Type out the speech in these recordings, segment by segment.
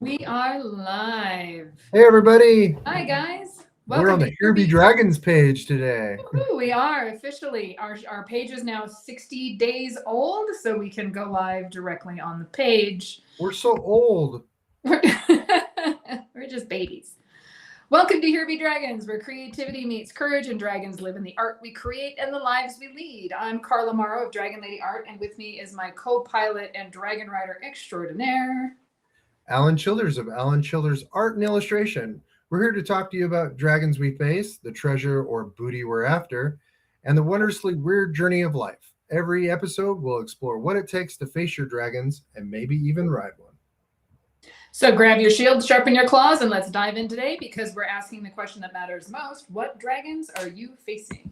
We are live. Hey everybody! Hi guys. We're on Welcome the to Here Be Dragons page today. Woohoo, we are officially. Our page is now 60 days old, so we can go live directly on the page. We're so old. We're just babies. Welcome to Here Be Dragons, where creativity meets courage and dragons live in the art we create and the lives we lead. I'm Carla Morrow of DragonLady Art, and with me is my co-pilot and dragon rider extraordinaire, Alan Childers of Alan Childers Art and Illustration. We're here to talk to you about dragons we face, the treasure or booty we're after, and the wondrously weird journey of life. Every episode will explore what it takes to face your dragons and maybe even ride one. So grab your shields, sharpen your claws, and let's dive in today because we're asking the question that matters most. What dragons are you facing?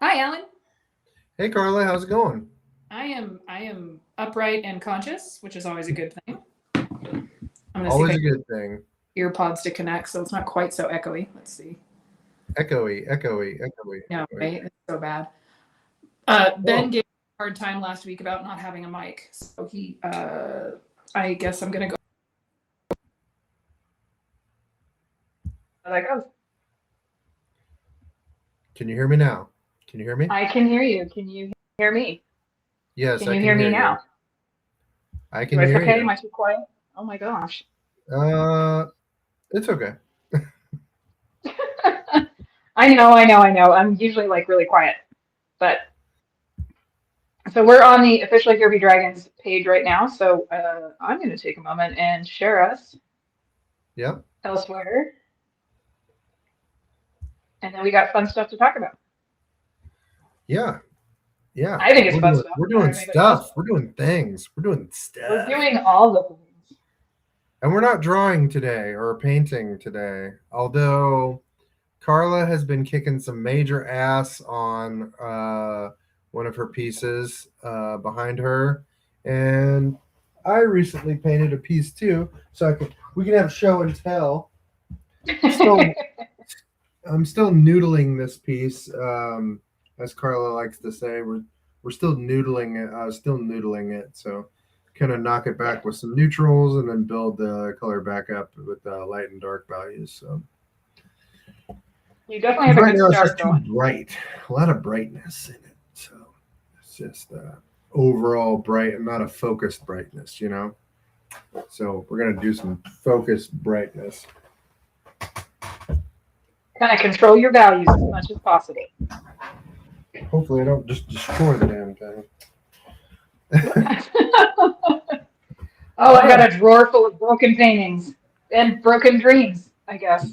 Hi, Alan. Hey Carla, how's it going? I am upright and conscious, which is always a good thing. I'm gonna Always see a if I good thing. get earpods to connect, so it's not quite so echoey. Let's see. Echoey. No, right? It's so bad. Ben gave me a hard time last week about not having a mic, so I guess I'm gonna go. That goes. Can you hear me now? Can you hear me? I can hear you. Can you hear me? Yes, Can you hear me now? I can Is it hear okay? you. Am I too quiet? Oh my gosh. It's okay. I know. I'm usually like really quiet. But so we're on the official Here Be Dragons page right now. So I'm going to take a moment and share us Yep. elsewhere. And then we got fun stuff to talk about. Yeah. I think it's fun stuff. We're doing stuff. We're doing things. We're doing stuff. We're doing all the things. And we're not drawing today or painting today. Although Carla has been kicking some major ass on one of her pieces behind her. And I recently painted a piece too. So we can have show and tell. I'm still noodling this piece. As Carla likes to say, we're still noodling it. So kind of knock it back with some neutrals and then build the color back up with light and dark values. So You definitely have a right good now it's start just too going. bright, a lot of brightness in it. So it's just overall bright and not a focused brightness, you know. So we're gonna do some focused brightness. Kind of control your values as much as possible. Hopefully, I don't just destroy the damn thing. Oh, I got a drawer full of broken paintings and broken dreams, I guess.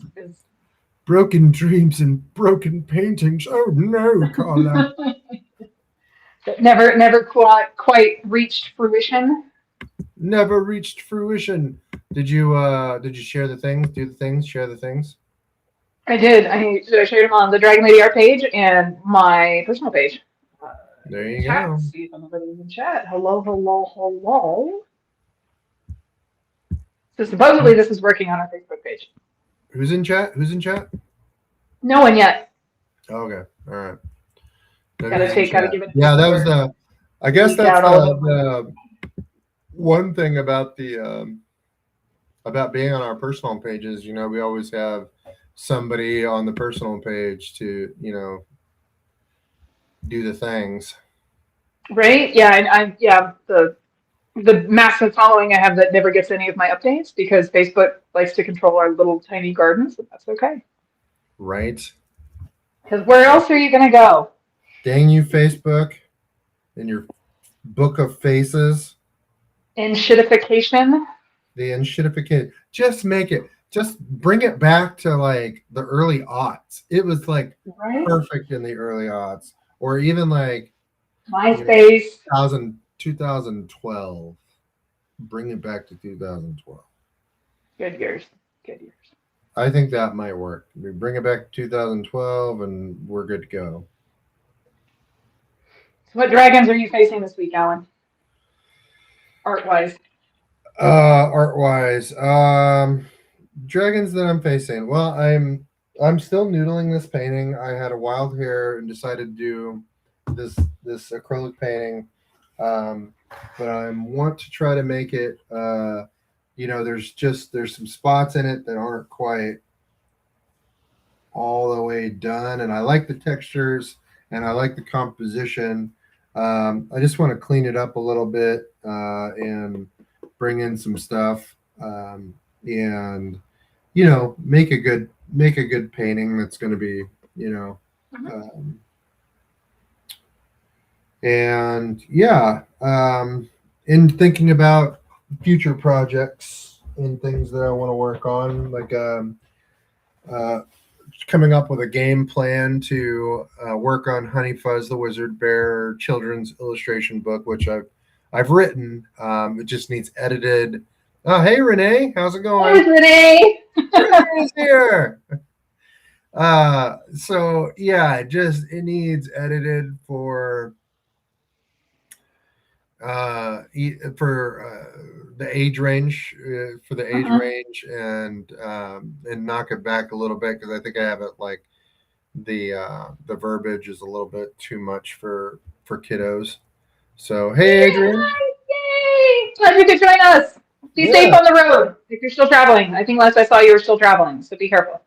Broken dreams and broken paintings. Oh no, Carla. That never quite reached fruition. Never reached fruition. Did you share the things? Do the things? Share the things? I did. I shared them on the DragonLady art page and my personal page. There you Chat. go. See if anybody's in chat. Hello. So supposedly this is working on our Facebook page. Who's in chat? No one yet. Okay. All right. Gotta give it. Yeah, that was the. I guess Leak that's out the one thing about the about being on our personal pages. You know, we always have somebody on the personal page to do the things. Right? Yeah, and the massive following I have that never gets any of my updates because Facebook likes to control our little tiny gardens, and that's okay. Right. Because where else are you gonna go? Dang you, Facebook, and your book of faces. Enshittification. The enshittification. Just bring it back to like the early aughts. It was like perfect in the early aughts, or even like MySpace. 2012. Bring it back to 2012. Good years. I think that might work. We bring it back to 2012 and we're good to go. So what dragons are you facing this week, Alan? Art-wise. Dragons that I'm facing. Well, I'm still noodling this painting. I had a wild hair and decided to do this acrylic painting. But I want to try to make it there's some spots in it that aren't quite all the way done, and I like the textures and I like the composition. I just want to clean it up a little bit and bring in some stuff, and make a good painting that's going to be um, and yeah, in thinking about future projects and things that I want to work on, like uh, coming up with a game plan to work on Honey Fuzz the Wizard Bear children's illustration book, which I've written. It just needs edited. Oh, hey Renee, how's it going? Hey, Renee. Renee's here. So yeah, it needs edited for the age range and knock it back a little bit, because I think I have it like the verbiage is a little bit too much for kiddos. So hey Adrian. Yay! Glad you could join us. Be safe on the road if you're still traveling. I think last I saw you were still traveling, so be careful.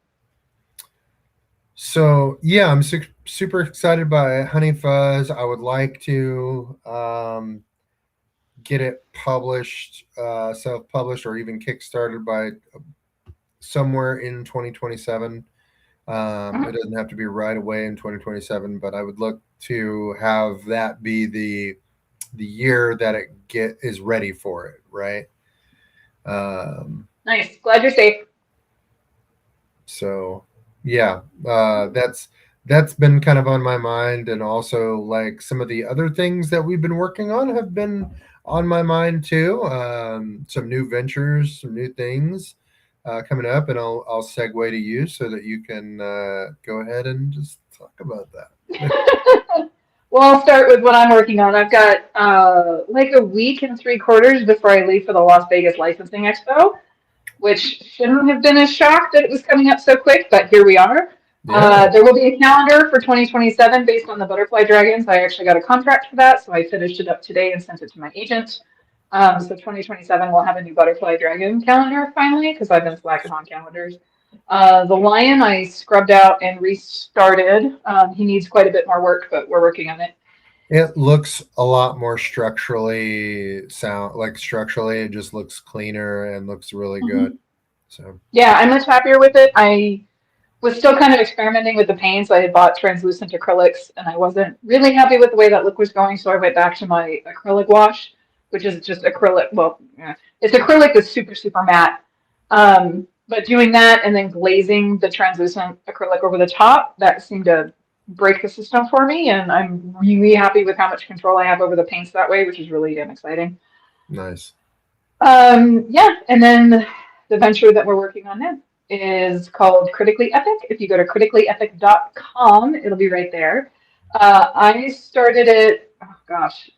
So yeah, I'm super excited by Honey Fuzz. I would like to get it published, self-published, or even kickstarted by somewhere in 2027. It doesn't have to be right away in 2027, but I would look to have that be the year that it is ready for it, right? Nice. Glad you're safe. So yeah, that's been kind of on my mind, and also like some of the other things that we've been working on have been on my mind too. Some new ventures, some new things coming up, and I'll segue to you so that you can go ahead and just talk about that. Well, I'll start with what I'm working on. I've got like a week and 3/4 before I leave for the Las Vegas Licensing Expo, which shouldn't have been a shock that it was coming up so quick, but here we are. Yeah. There will be a calendar for 2027 based on the butterfly dragons. I actually got a contract for that, so I finished it up today and sent it to my agent. So 2027 we'll have a new butterfly dragon calendar finally, because I've been slacking on calendars. The lion I scrubbed out and restarted. He needs quite a bit more work, but we're working on it. It looks a lot more structurally structurally, it just looks cleaner and looks really good. So yeah, I'm much happier with it. I was still kind of experimenting with the paints. I had bought translucent acrylics and I wasn't really happy with the way that look was going, so I went back to my acrylic wash, which is just acrylic. Well, yeah, it's acrylic that's super, super matte. But doing that and then glazing the translucent acrylic over the top, that seemed to break the system for me, and I'm really happy with how much control I have over the paints that way, which is really exciting. Nice. Yeah, and then the venture that we're working on now is called Critically Epic. If you go to criticallyepic.com, it'll be right there. I started it, oh gosh,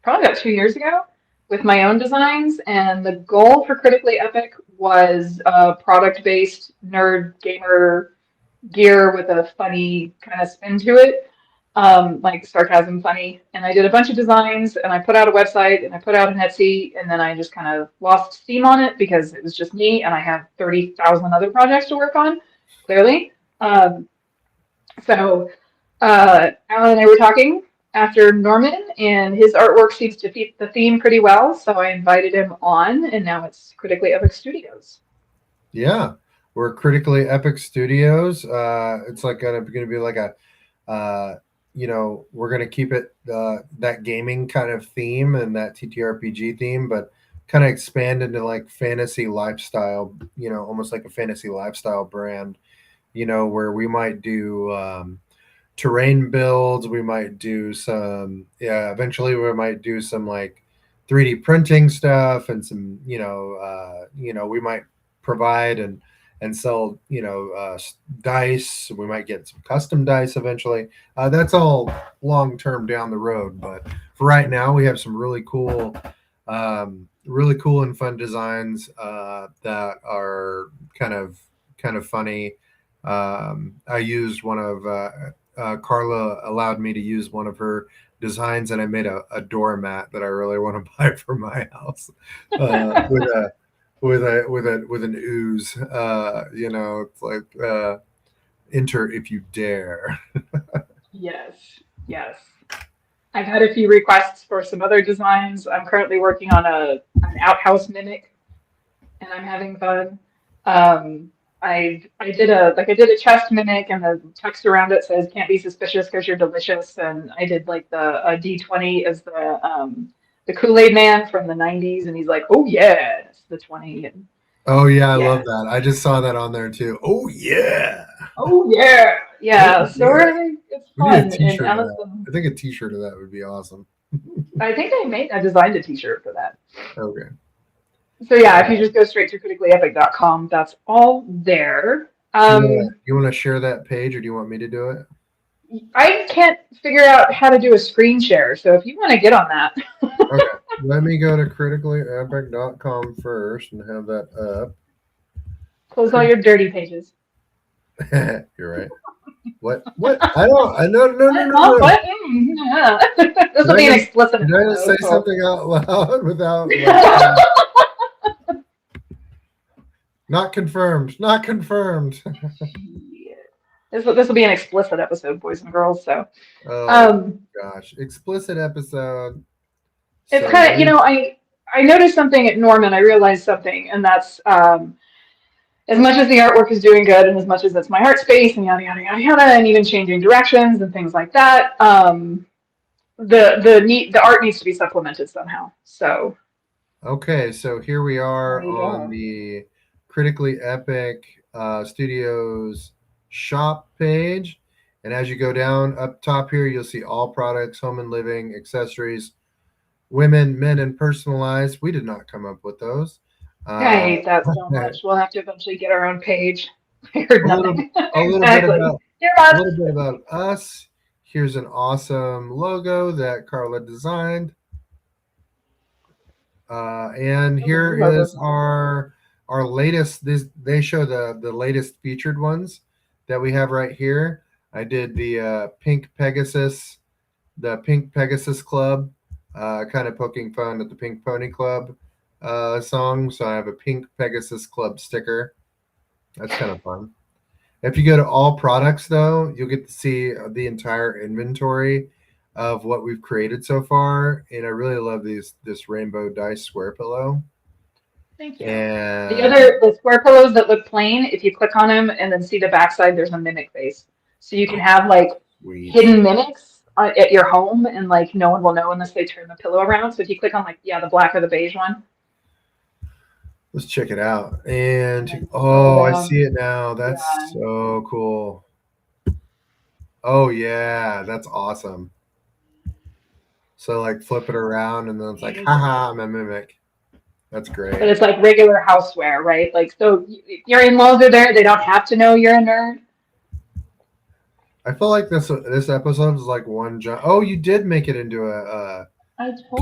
probably about 2 years ago with my own designs, and the goal for Critically Epic was a product-based nerd gamer gear with a funny kind of spin to it, like sarcasm funny. And I did a bunch of designs, and I put out a website, and I put out an Etsy, and then I just kind of lost steam on it because it was just me, and I have 30,000 other projects to work on, clearly. So Alan and I were talking after Norman, and his artwork seems to fit the theme pretty well, so I invited him on, and now it's Critically Epic Studios. Yeah, we're Critically Epic Studios. It's like gonna be like a, we're gonna keep it that gaming kind of theme and that TTRPG theme, but kind of expand into like fantasy lifestyle. Almost like a fantasy lifestyle brand. Where we might do terrain builds. We might do some. Yeah, eventually we might do some like 3D printing stuff and some. We might provide and sell dice. We might get some custom dice eventually. That's all long term down the road, but for right now we have some really cool and fun designs that are kind of funny. I used one of Carla allowed me to use one of her designs, and I made a doormat that I really want to buy for my house with an ooze. It's like enter if you dare. Yes, yes. I've had a few requests for some other designs. I'm currently working on an outhouse mimic, and I'm having fun. I did a chest mimic, and the text around it says "Can't be suspicious because you're delicious." And I did like the D20 as the Kool-Aid Man from the '90s, and he's like, "Oh yeah, it's the 20." And Oh yeah, I yeah, love that. I just saw that on there too. Oh yeah. oh yeah, yeah. Oh, So yeah. it's We need a fun, and T-shirt of that. Amazon. I think a T-shirt of that would be awesome. I think I designed a T-shirt for that. Okay. So yeah, if you just go straight to criticallyepic.com, that's all there. You wanna share that page, or do you want me to do it? I can't figure out how to do a screen share, so if you want to get on that. Okay. Let me go to criticallyepic.com first and have that up. Close all your dirty pages. You're right. What? I don't. I no. What? Yeah. This will be an explicit Did I just say episode, so. something out loud without? Not confirmed. Not confirmed. This will be an explicit episode, boys and girls. So, Oh gosh, explicit episode. it's kind of, I noticed something at Norman. I realized something, and that's as much as the artwork is doing good, and as much as it's my art space, and yada yada yada yada, and even changing directions and things like that. The art needs to be supplemented somehow. So. Okay, so here we are There you on go. the Critically Epic Studios shop page. And as you go down up top here, you'll see all products, home and living, accessories, women, men, and personalized. We did not come up with those. I hate that so much. We'll have to eventually get our own page. I heard nothing. Exactly. A little bit about us. Here's an awesome logo that Carla designed. And here is our latest. They show the latest featured ones that we have right here. I did the Pink Pegasus Club, kind of poking fun at the Pink Pony Club song. So I have a Pink Pegasus Club sticker. That's kind of fun. If you go to all products, though, you'll get to see the entire inventory of what we've created so far. And I really love this rainbow dice square pillow. Thank you. And The square pillows that look plain, if you click on them and then see the backside, there's a mimic face. So you can have like hidden mimics at your home, and like no one will know unless they turn the pillow around. So if you click on like the black or the beige one. Let's check it out. And I see it now. That's so cool. Oh yeah, that's awesome. So like flip it around and then it's like, haha, I'm a mimic. That's great. But it's like regular houseware, right? Like, so your in-laws are there. They don't have to know you're a nerd. I feel like this episode is like one jump. Oh, you did make it into a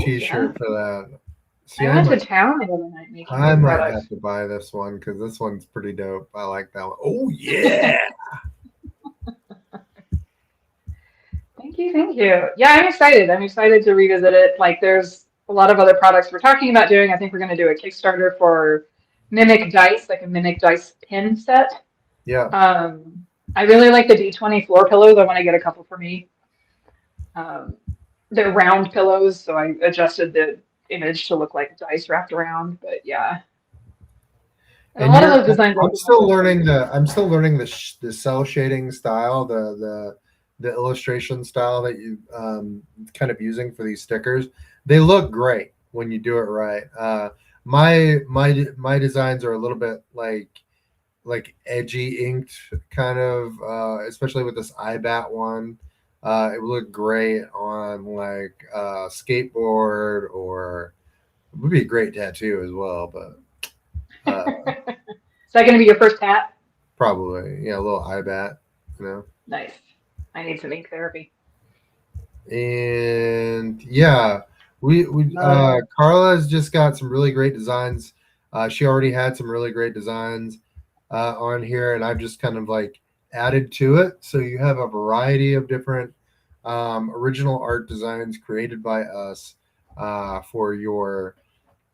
T-shirt for that. See, I went to town the other night making I might have to buy this one because this one's pretty dope. I like that one. Oh yeah. Thank you. Yeah, I'm excited. I'm excited to revisit it. Like, there's a lot of other products we're talking about doing. I think we're going to do a Kickstarter for mimic dice, like a mimic dice pin set. Yeah. I really like the D20 floor pillows. I want to get a couple for me. They're round pillows, so I adjusted the image to look like dice wrapped around. But yeah. And a lot of those designs. I'm still learning the cell shading style, the illustration style that you kind of using for these stickers. They look great when you do it right. My designs are a little bit like edgy inked kind of, especially with this iBat one. It would look great on like a skateboard, or it would be a great tattoo as well. But is that going to be your first tat? Probably, yeah, a little iBat, Nice. I need some ink therapy. And yeah, we Carla's just got some really great designs. She already had some really great designs on here, and I've just kind of like added to it. So you have a variety of different original art designs created by us for your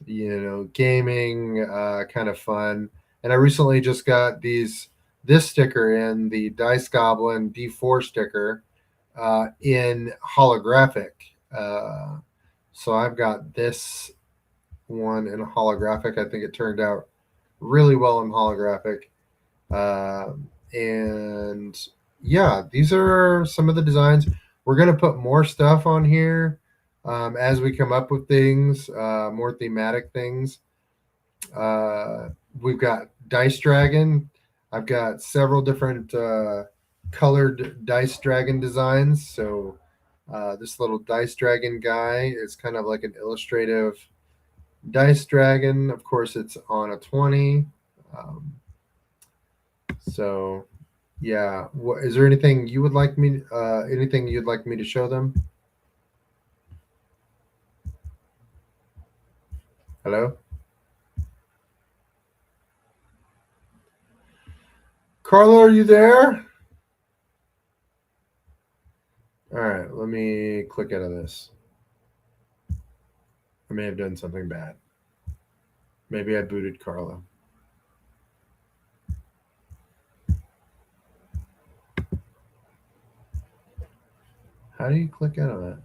gaming, kind of fun. And I recently just got this sticker in the Dice Goblin D4 sticker in holographic. So I've got this one in holographic. I think it turned out really well in holographic. And yeah, these are some of the designs. We're going to put more stuff on here as we come up with things, more thematic things. We've got Dice Dragon. I've got several different colored Dice Dragon designs. So this little Dice Dragon guy is kind of like an illustrative Dice Dragon. Of course, it's on a 20. Um, so yeah, is there anything you would like me? Anything you'd like me to show them? Hello, Carla, are you there? All right, let me click out of this. I may have done something bad. Maybe I booted Carla. How do you click out of that?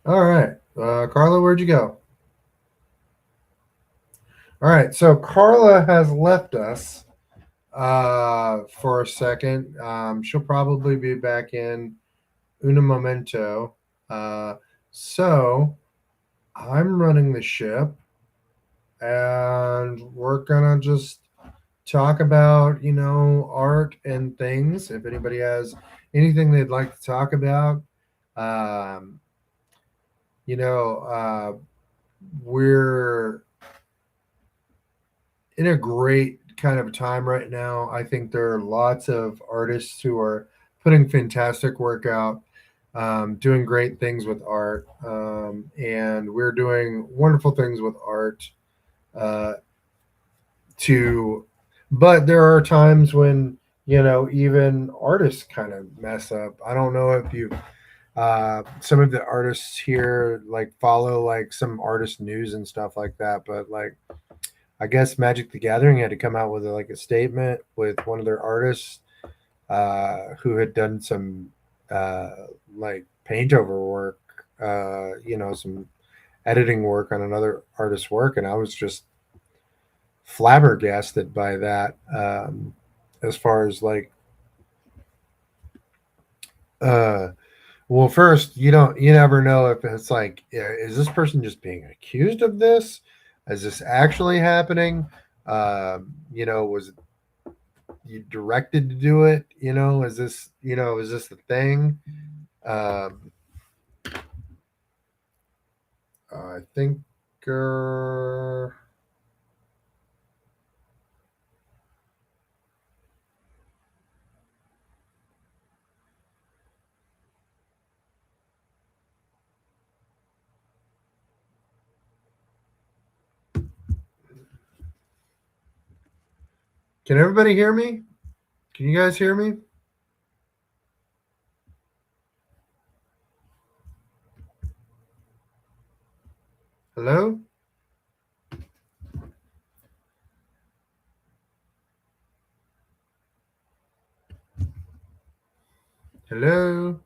All right, Carla, where'd you go? All right, so Carla has left us for a second. She'll probably be back in un momento. So I'm running the ship, and we're gonna just talk about art and things. If anybody has anything they'd like to talk about, um, we're in a great kind of time right now. I think there are lots of artists who are putting fantastic work out, doing great things with art, and we're doing wonderful things with art. Uh, to, but there are times when even artists kind of mess up. I don't know if you some of the artists here like follow like some artist news and stuff like that, but like I guess Magic the Gathering had to come out with like a statement with one of their artists who had done some like paint over work, some editing work on another artist's work, and I was just flabbergasted by that. As far as like, uh, well, first you never know if it's like, is this person just being accused of this? Is this actually happening? Was you directed to do it? Is this the thing? Um, I think. Uh, can everybody hear me? Can you guys hear me? Hello? Hello?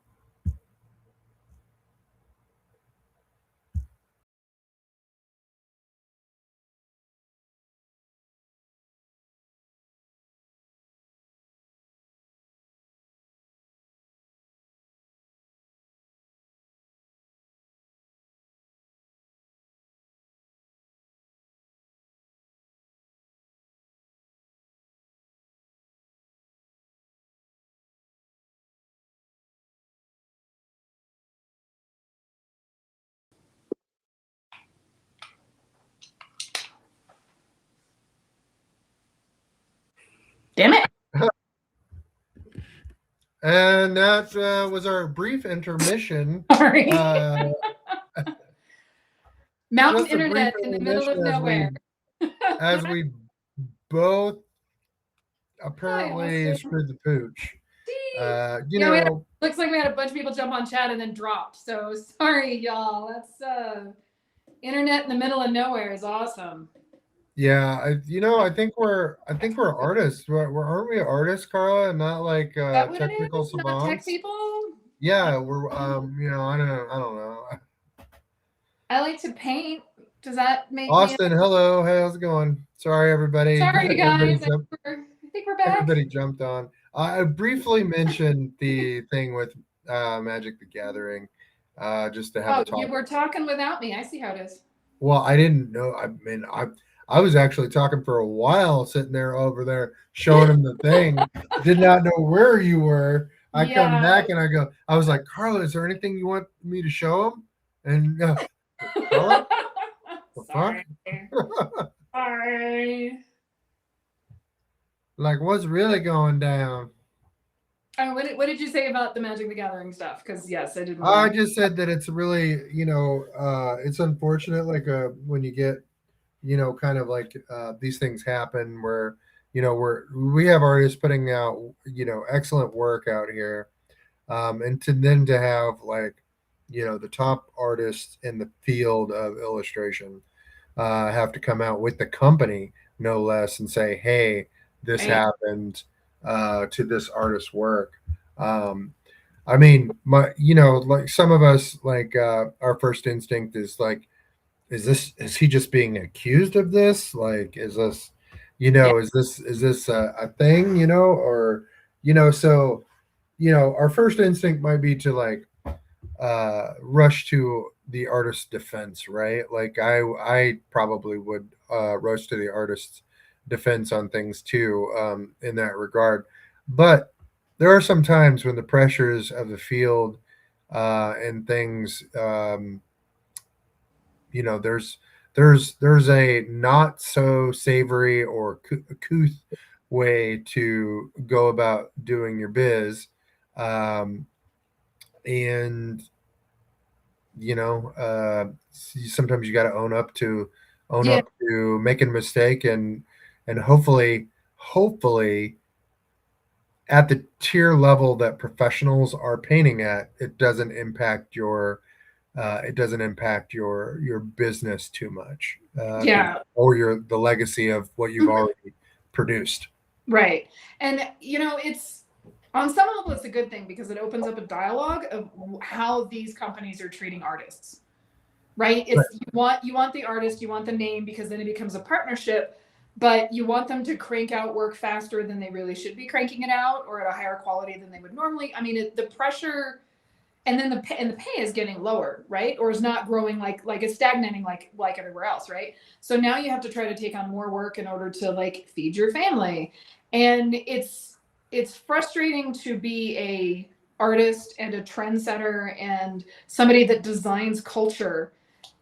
Damn it. And that was our brief intermission. Sorry. Mountain Just a brief internet in the middle of intermission nowhere. as we both Hi, apparently Austin. screwed the pooch. You Yeah, know, looks like we had a bunch of people jump on chat and then dropped. So sorry, y'all. That's internet in the middle of nowhere is awesome. yeah, I think we're artists. Aren't we artists, Carla, and not like Is that what it technical is? Not tech savants? people? Yeah, we're I don't know. I like to paint. Does that make me? Austin, hello. Hey, how's it going? Sorry, everybody. Sorry, Everybody guys. jumped. I think we're back. Everybody jumped on. I briefly mentioned the thing with Magic the Gathering, just to have a Oh, you talk. were talking without me. I see how it is. Well, I didn't know. I mean, I was actually talking for a while, sitting there over there showing him the thing. Did not know where you were. I come Yeah. back and I was like, Carla, is there anything you want me to show him? And Carla, the fuck? Sorry. Sorry. Like, what's really going down? Oh, what did you say about the Magic the Gathering stuff? Because yes, I did. I just said that it's really, it's unfortunate, like when you get, kind of like these things happen where, we have artists putting out, excellent work out here, and to have like, the top artists in the field of illustration have to come out with the company, no less, and say, hey, this Right. happened to this artist's work. I mean, like some of us, like our first instinct is like, is he just being accused of this? Like, is this, Yeah. is this a thing, or, so, our first instinct might be to like rush to the artist's defense, right? Like I probably would rush to the artist's defense on things too, in that regard. But there are some times when the pressures of the field and things, there's a not so savory or couth way to go about doing your biz, and sometimes you got to own Yeah. up to making a mistake, and hopefully at the tier level that professionals are painting at, it doesn't impact your business too much, Yeah. or the legacy of what you've already produced. Right. And it's on some level it's a good thing because it opens up a dialogue of how these companies are treating artists. Right? It's you want the artist, you want the name because then it becomes a partnership, but you want them to crank out work faster than they really should be cranking it out or at a higher quality than they would normally. I mean, the pressure and then the pay is getting lower, right? Or is not growing like it's stagnating like everywhere else, right? So now you have to try to take on more work in order to like feed your family. And it's frustrating to be a artist and a trendsetter and somebody that designs culture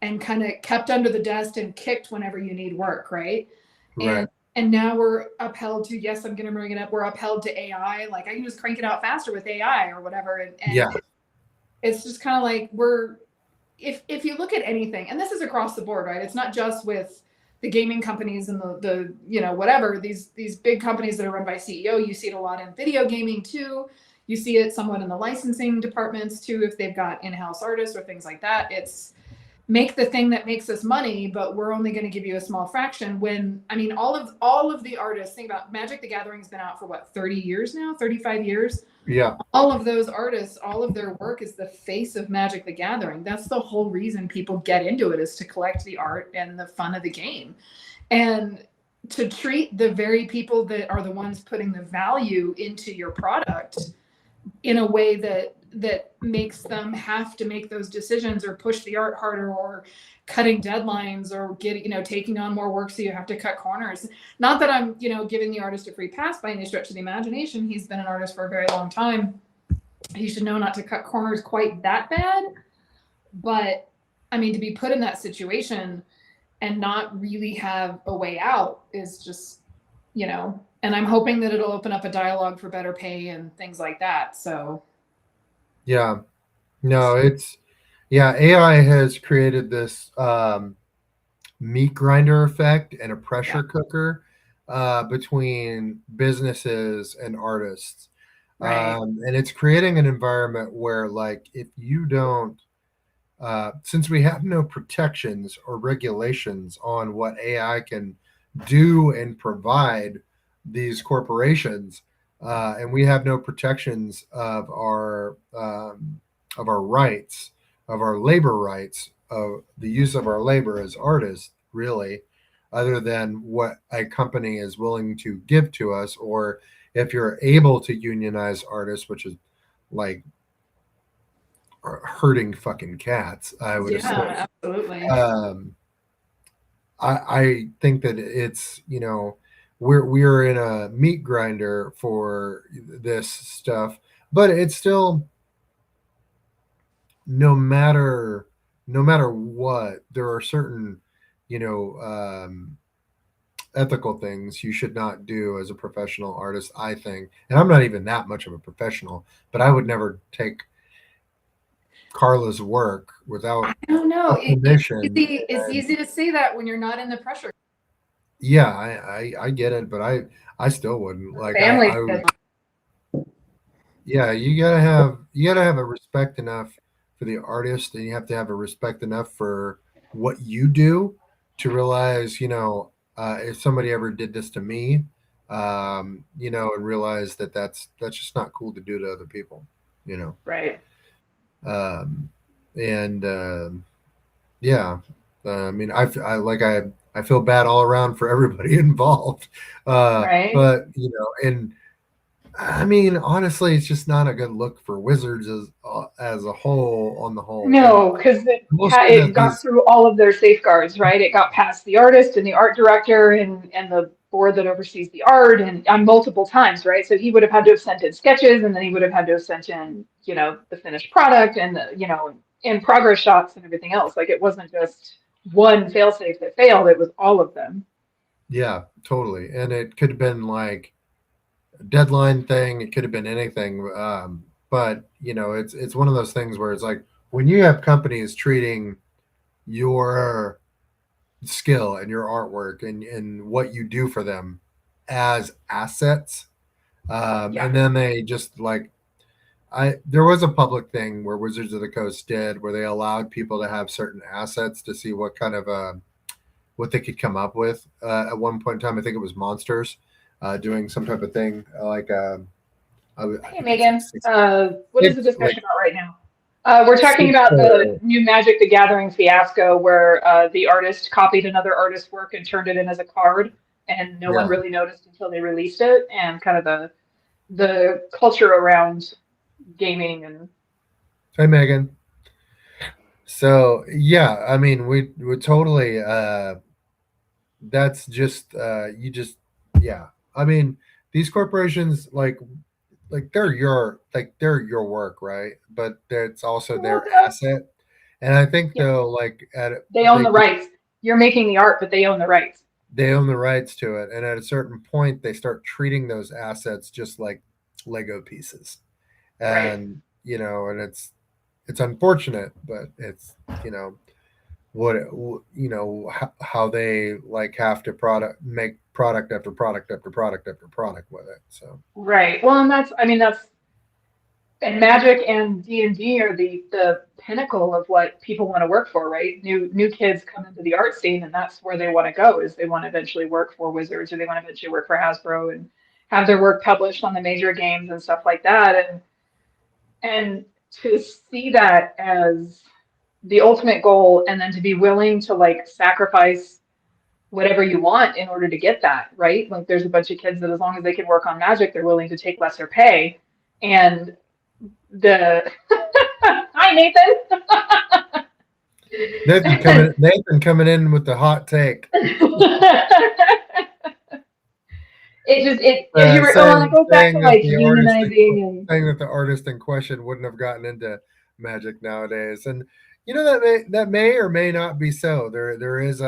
and kind of kept under the desk and kicked whenever you need work, right? Right. And now we're upheld to, yes, I'm going to bring it up, we're upheld to AI, like I can just crank it out faster with AI or whatever. And Yeah. it's just kind of like if you look at anything, and this is across the board, right? It's not just with the gaming companies and the whatever, these big companies that are run by CEO. You see it a lot in video gaming too. You see it somewhat in the licensing departments too, if they've got in-house artists or things like that. It's make the thing that makes us money, but we're only going to give you a small fraction. When I mean, all of the artists, think about Magic the Gathering's been out for what, 30 years now, 35 years. Yeah. All of those artists, all of their work is the face of Magic the Gathering. That's the whole reason people get into it, is to collect the art and the fun of the game. And to treat the very people that are the ones putting the value into your product in a way that makes them have to make those decisions or push the art harder or cutting deadlines or taking on more work, so you have to cut corners. Not that I'm giving the artist a free pass by any stretch of the imagination. He's been an artist for a very long time. He should know not to cut corners quite that bad. But I mean, to be put in that situation and not really have a way out is just, and I'm hoping that it'll open up a dialogue for better pay and things like that. So Yeah. No, AI has created this meat grinder effect and a pressure cooker between businesses and artists. Right. And it's creating an environment where, like, if you don't, since we have no protections or regulations on what AI can do and provide these corporations, and we have no protections of our rights, of our labor rights, of the use of our labor as artists, really, other than what a company is willing to give to us, or if you're able to unionize artists, which is like hurting fucking cats, I would assume. Yeah, absolutely. I think that it's, we're in a meat grinder for this stuff, but it's still, no matter what, there are certain, you know, ethical things you should not do as a professional artist, I think. And I'm not even that much of a professional, but I would never take Carla's work without I don't know. permission. It's easy to say that when you're not in the pressure. Yeah, I get it, but I still wouldn't. Like, Family. yeah, you gotta have a respect enough for the artist, and you have to have a respect enough for what you do to realize, if somebody ever did this to me, and realize that that's just not cool to do to other people, you know. Right. Um, and yeah, I mean, I feel bad all around for everybody involved, Right. but and I mean, honestly, it's just not a good look for Wizards as a whole, on the whole. No, because Mostly it that got these, through all of their safeguards, right? It got past the artist and the art director and the board that oversees the art and on multiple times, right? So he would have had to have sent in sketches, and then he would have had to have sent in, the finished product and the, in progress shots and everything else. Like, it wasn't just one failsafe that failed, it was all of them. yeah, totally. And it could have been like a deadline thing. It could have been anything. But it's one of those things where it's like, when you have companies treating your skill and your artwork and what you do for them as assets, Yeah. and then they just like, there was a public thing where Wizards of the Coast did, where they allowed people to have certain assets to see what kind of what they could come up with. At one point in time, I think it was Monsters doing some type of thing like. Hey, Megan. What is the discussion like, about right now? We're talking about the new Magic the Gathering fiasco where the artist copied another artist's work and turned it in as a card, and no one really noticed until they released it, and kind of the culture around gaming. And Hey, Megan. So yeah, I mean, we totally. That's just yeah. I mean, these corporations, they're your work, right? But it's also their asset. And I think though, like they own the rights. You're making the art, but they own the rights. They own the rights to it, and at a certain point, they start treating those assets just like Lego pieces, and and it's unfortunate, but it's how they like have to make product after product after product after product with it. So right. Well, and that's and Magic and D&D are the pinnacle of what people want to work for, right? New kids come into the art scene, and that's where they want to go. Is they want to eventually work for Wizards, or they want to eventually work for Hasbro and have their work published on the major games and stuff like that. And to see that as the ultimate goal, and then to be willing to like sacrifice whatever you want in order to get that, right? Like, there's a bunch of kids that, as long as they can work on Magic, they're willing to take lesser pay. And the hi, Nathan. Nathan coming in with the hot take. It goes back to like unionizing and saying that the artist in question wouldn't have gotten into Magic nowadays, and that may or may not be so. There is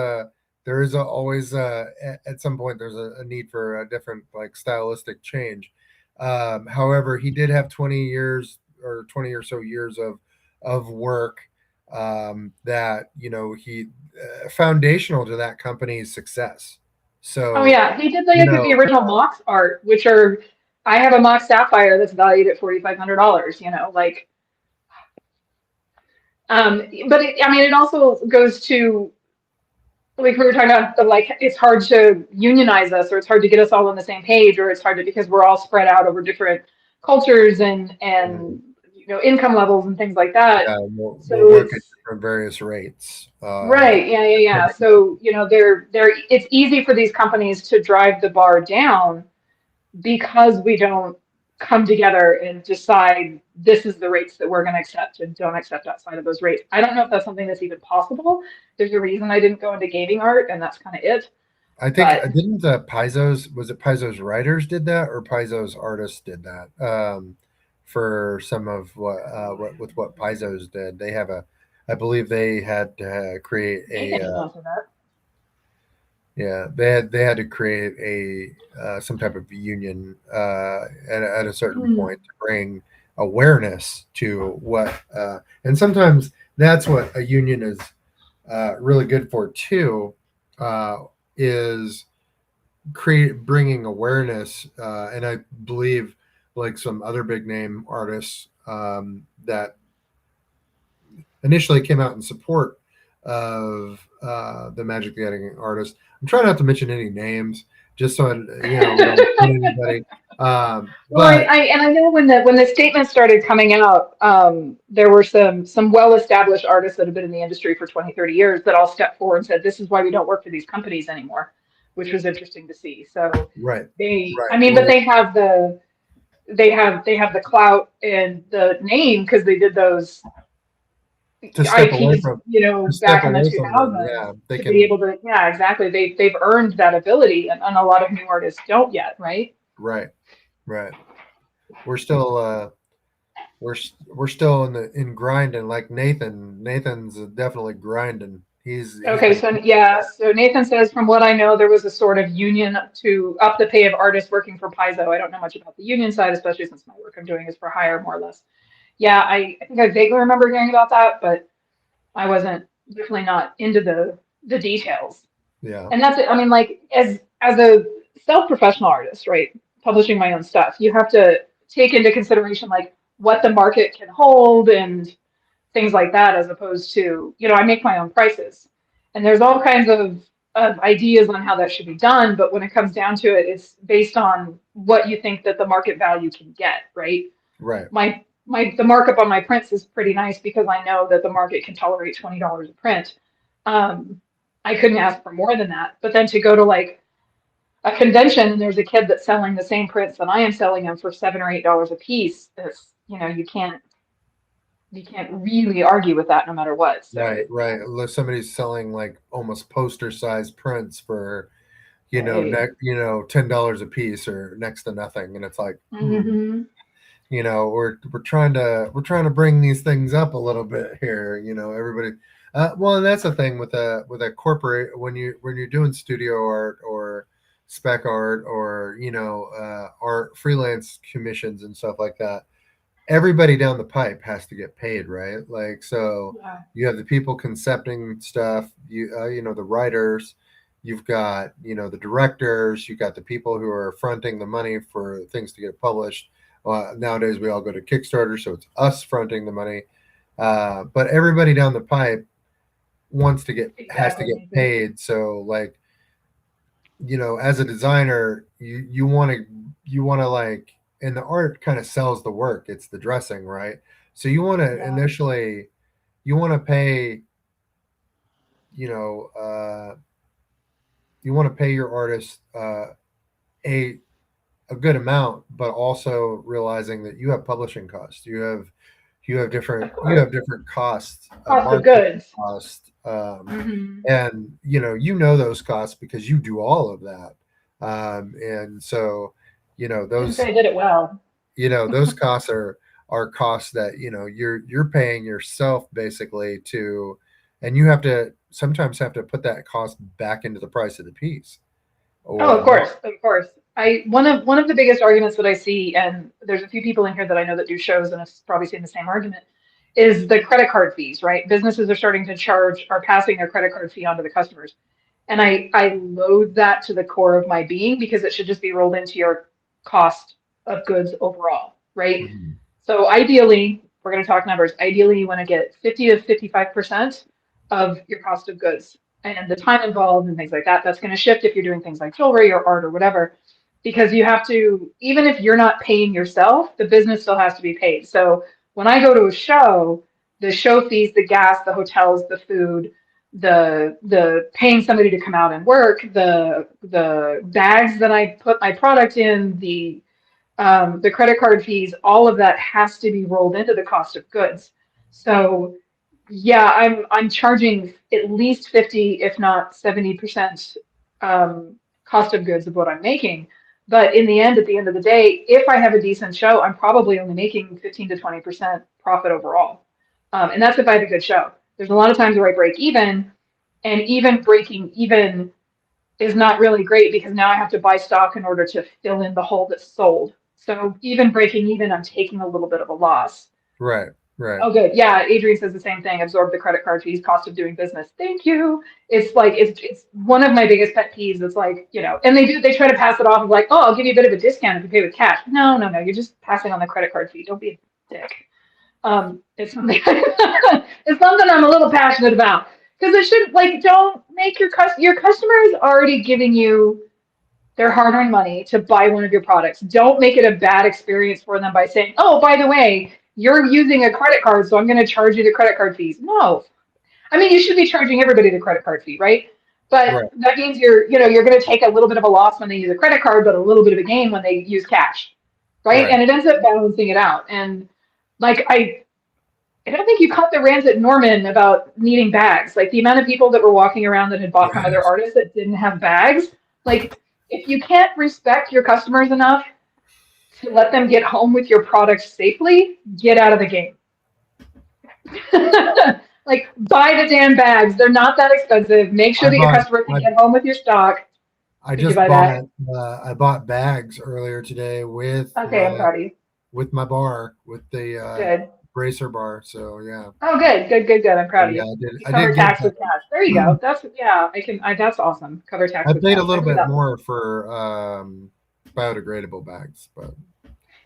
always at some point there's a need for a different like stylistic change. However, he did have 20 years or 20 or so years of work that he foundational to that company's success. So he did the original Mox art, which are I have a mock sapphire that's valued at $4,500, like, but I mean, it also goes to, like we were talking about, like, it's hard to unionize us, or it's hard to get us all on the same page, or it's hard to, because we're all spread out over different cultures and income levels and things like that. Yeah, we'll So work at it's different various rates. right, yeah. So it's easy for these companies to drive the bar down because we don't come together and decide this is the rates that we're going to accept and don't accept outside of those rates. I don't know if that's something that's even possible. There's a reason I didn't go into gaming art, and that's kind of it. I think But didn't Paizo's, was it Paizo's writers did that, or Paizo's artists did that? For some of what Paizo's did, they have a, I believe they had to create they a can answer that. yeah, they had to create a some type of union at a certain point to bring awareness to what and sometimes that's what a union is really good for too, is bringing awareness, and I believe like some other big name artists that initially came out in support of the Magic the Gathering artists. I'm trying not to mention any names, just so we don't offend anybody. Well, But I know when the statement started coming out, there were some well-established artists that have been in the industry for 20, 30 years that all stepped forward and said, this is why we don't work for these companies anymore, which was interesting to see. So right, I mean, but well, they have the clout and the name because they did those to step away IPs, from back in the them, 2000s yeah, they to can. be able to, yeah, exactly. They've earned that ability, and a lot of new artists don't yet, right? Right. We're still we're still in grinding, like Nathan's definitely grinding. He's Okay, been, so yeah, so Nathan says, from what I know, there was a sort of union to up the pay of artists working for Paizo. I don't know much about the union side, especially since my work I'm doing is for hire, more or less. Yeah, I think I vaguely remember hearing about that, but I wasn't, definitely not into the details. yeah, And that's it. I mean, like, as a self-professional artist, right, publishing my own stuff, you have to take into consideration like what the market can hold and things like that, as opposed to, I make my own prices. And there's all kinds of ideas on how that should be done, but when it comes down to it, it's based on what you think that the market value can get, right? right, The markup on my prints is pretty nice because I know that the market can tolerate $20 a print. I couldn't ask for more than that. But then to go to like a convention and there's a kid that's selling the same prints that I am selling them for $7 or $8 a piece, it's, you can't really argue with that no matter what. So right. Look, somebody's selling like almost poster sized prints for right. $10 a piece or next to nothing, and it's like, Mm-hmm. we're trying to bring these things up a little bit here. Everybody. Well, and that's the thing with a corporate, when you're doing studio art or spec art or art freelance commissions and stuff like that. Everybody down the pipe has to get paid, right? Like, so Yeah. you have the people concepting stuff, the writers, you've got the directors, you've got the people who are fronting the money for things to get published. Nowadays we all go to Kickstarter, so it's us fronting the money. But everybody down the pipe has to Exactly. get paid. So like, as a designer, you want to like, and the art kind of sells the work. It's the dressing, right? So you want to initially, you want to pay, you want to pay your artist a good amount, but also realizing that you have publishing costs. You have different costs, Cost of marketing goods. costs, Mm-hmm. and those costs because you do all of that, and so Didn't those say I did it well. those costs are costs that you're paying yourself basically to, and you have to sometimes have to put that cost back into the price of the piece. Oh, Or of course, of course. One of the biggest arguments that I see, and there's a few people in here that I know that do shows and have probably seen the same argument, is the credit card fees, right? Businesses are starting to are passing their credit card fee on to the customers. And I loathe that to the core of my being because it should just be rolled into your cost of goods overall, right? Mhm. So ideally, we're going to talk numbers. Ideally, you want to get 50 to 55% of your cost of goods, and the time involved and things like that. That's going to shift if you're doing things like jewelry or art or whatever, because you have to, even if you're not paying yourself, the business still has to be paid. So when I go to a show, the show fees, the gas, the hotels, the food, the paying somebody to come out and work, the bags that I put my product in, the credit card fees, all of that has to be rolled into the cost of goods. So yeah, I'm charging at least 50, if not 70% cost of goods of what I'm making. But in the end, at the end of the day, if I have a decent show, I'm probably only making 15 to 20% profit overall. And that's if I have a good show. There's a lot of times where I break even, and even breaking even is not really great because now I have to buy stock in order to fill in the hole that's sold. So even breaking even, I'm taking a little bit of a loss. Right, right. Oh, good. Yeah, Adrian says the same thing. Absorb the credit card fees, cost of doing business. Thank you. It's like it's one of my biggest pet peeves. It's like, and they try to pass it off of like, oh, I'll give you a bit of a discount if you pay with cash. No, no, no. You're just passing on the credit card fee. Don't be a dick. It's something it's something I'm a little passionate about because it should like don't make your customer is already giving you their hard-earned money to buy one of your products. Don't make it a bad experience for them by saying, "Oh, by the way, you're using a credit card, so I'm going to charge you the credit card fees." No, I mean you should be charging everybody the credit card fee, right? But Right, that means you're going to take a little bit of a loss when they use a credit card, but a little bit of a gain when they use cash, right? right. And it ends up balancing it out. And like I don't think you caught the rant at Norman about needing bags. Like the amount of people that were walking around that had bought from other Yes. artists that didn't have bags. Like if you can't respect your customers enough to let them get home with your product safely, get out of the game. Like buy the damn bags. They're not that expensive. Make sure I that your bought customer can I get home with your stock. I Did you just buy bought that? I bought bags earlier today Okay, I'm proud of you. with my bar, with the Good. bracer bar. So yeah. Oh, good, good, good, good. I'm So, proud of yeah, you. You I cover did get tax with cash. There you go. That's yeah. That's awesome. Cover tax I with paid a cash. I little can do bit that. more for biodegradable bags, but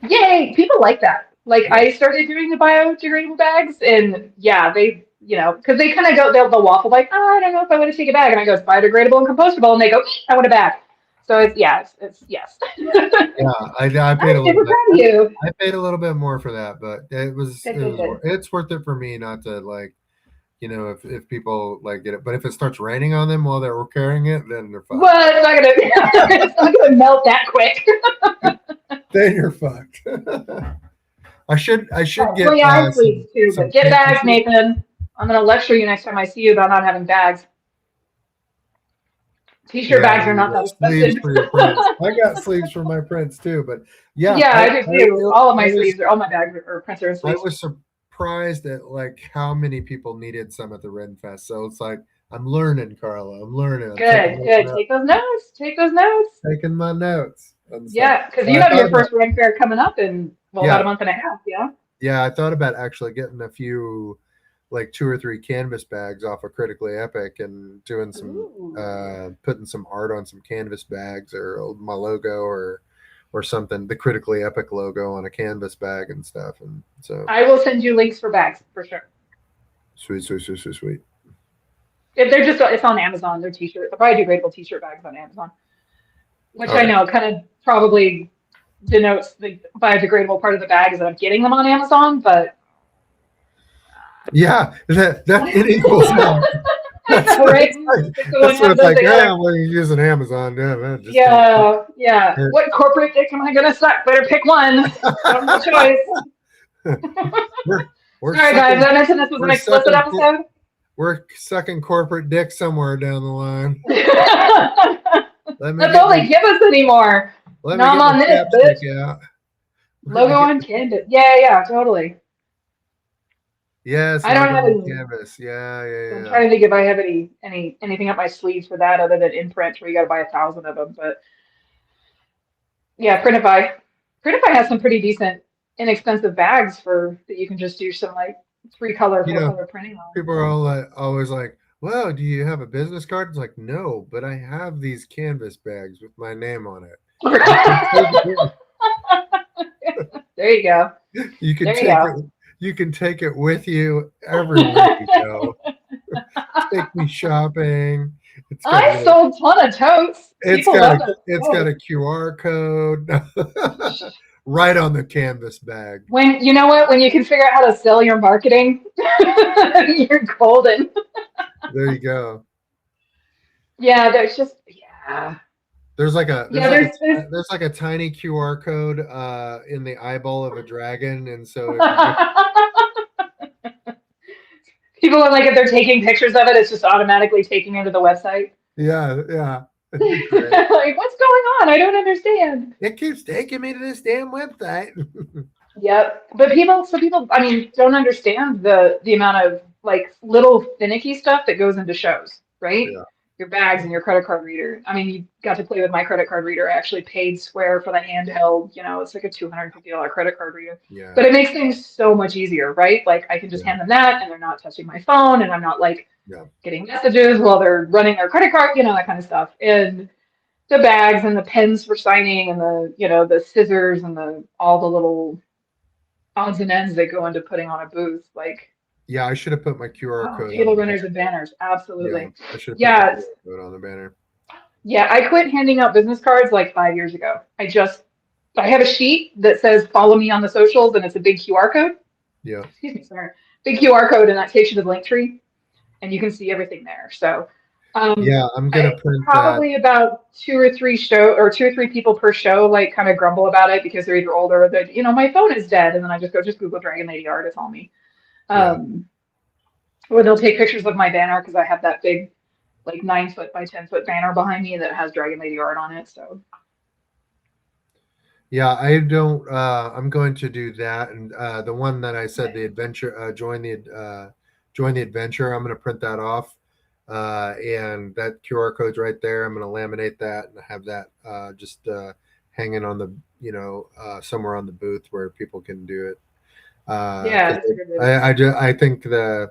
Yay! People like that. Like yeah. I started doing the biodegradable bags, and yeah, they, because they kind of go, they'll waffle like, oh, I don't know if I want to take a bag, and I go, it's biodegradable and compostable, and they go, I want a bag. So it's yeah, it's yes. Yeah, I paid a I'm little super bit. proud of you. I paid a little bit more for that, but Good, good, good. it's worth it for me not to like, if people like get it. But if it starts raining on them while they're carrying it, then they're fucked. Well, it's not gonna, it's not gonna melt that quick. Then you're fucked. I should get Well, yeah, I have sleeves too, some but get bags, canvases. Nathan. I'm gonna lecture you next time I see you about not having bags. T-shirt Yeah, bags are not that sleeves expensive. for your prints. I got sleeves for my prints too, but yeah, Yeah, I do too. All of I my was sleeves are all my bags or prints are in I sleeves. was surprised at like how many people needed some at the Ren Fest. So it's like I'm learning, Carla. I'm learning. I'm Good, good. Take those notes. Take those notes. taking my notes and stuff. Yeah, because So you I have thought your about first Ren Fair coming up in about yeah, a month and a half. Yeah. yeah. I thought about actually getting a few, like 2 or 3 canvas bags off of Critically Epic and doing some Ooh. putting some art on some canvas bags or my logo or something, the Critically Epic logo on a canvas bag and stuff. And so I will send you links for bags for sure. sweet, sweet, sweet, sweet, sweet. If they're just it's on Amazon. They're t-shirts. They'll probably do gradable t-shirt bags on Amazon, which I Okay. know kind of probably denotes the biodegradable part of the bag is that I'm getting them on Amazon, but Yeah, that it equals out. I know, right? That's what it's like. Yeah, well, you're using Amazon. Yeah, man, just Yeah, yeah. yeah. What corporate dick am I gonna suck? Better pick one. Don't have a choice. We're Sorry, guys. sucking, I mentioned this was an we're explicit sucking, episode. we're sucking corporate dick somewhere down the line. Let me That's get all they give us anymore. let me Nom get on my this, bitch. chapstick out. Logo on canvas. Yeah, yeah, totally. Yes, I don't have logo on any. canvas. Yeah, I'm yeah, trying to think if I have anything up my sleeves for that other than Imprint, where you got to buy 1,000 of them. But yeah, Printify. Printify has some pretty decent, inexpensive bags for that you can just do some like 3-color, yeah. 4-color printing on. People are all like, always like, "Well, do you have a business card?" It's like, no, but I have these canvas bags with my name on it. There you go. You can There you take go. it. You can take it with you everywhere you go. Take me shopping. It's got a I little, sold a ton of totes. People love those it's got totes. a QR code right on the canvas bag. When you know what, when you can figure out how to sell your marketing, you're golden. There you go. Yeah, there's just yeah. There's like a Yeah, there's there's like a tiny QR code in the eyeball of a dragon, and so if you people are like if they're taking pictures of it, it's just automatically taking you to the website. yeah, it'd be great. Like, what's going on? I don't understand. It keeps taking me to this damn website. Yep. But people, I mean, don't understand the amount of like little finicky stuff that goes into shows, right? Yeah. Your bags and your credit card reader. I mean, you got to play with my credit card reader. I actually paid Square for the handheld, it's like a $250 credit card reader. Yeah. But it makes things so much easier, right? Like I can just Yeah. hand them that and they're not touching my phone and I'm not like Yeah. getting messages while they're running their credit card, that kind of stuff. And the bags and the pens for signing and the scissors and all the little odds and ends that go into putting on a booth, like Yeah, I should have put my QR code table on the runners and banners, absolutely. I should have Yeah, put my QR code on the banner. yeah. I quit handing out business cards like 5 years ago. I have a sheet that says "Follow me on the socials" and it's a big QR code. Yeah. Excuse me, sorry, big QR code, and that takes you to the Linktree, and you can see everything there. So, yeah, I'm gonna print probably about 2 or 3 people per show like kind of grumble about it because they're either older or they my phone is dead, and then I just Google DragonLady art. It's all me. Or they'll take pictures of my banner because I have that big, like 9 foot by 10 foot banner behind me that has DragonLady art on it. So Yeah, I don't. I'm going to do that, and the one that I said, the adventure, join the adventure. I'm going to print that off, and that QR code's right there. I'm going to laminate that and have that just hanging on the, somewhere on the booth where people can do it. yeah, that's a good I think the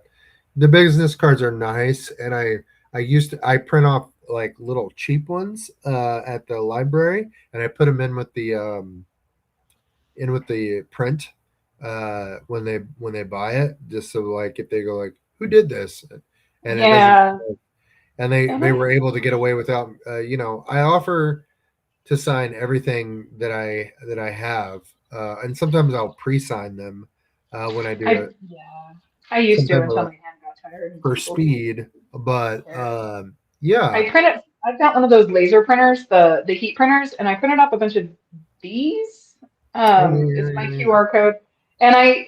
business cards are nice, and I print off like little cheap ones at the library, and I put them in with the print when they buy it, just so like if they go like, who did this, and yeah. and they were able to get away without I offer to sign everything that I have, and sometimes I'll pre-sign them when I do it. Yeah, I used to Sometimes until my hand got tired. for speed, but yeah. I've got one of those laser printers, the heat printers, and I printed up a bunch of these. It's my QR code, and I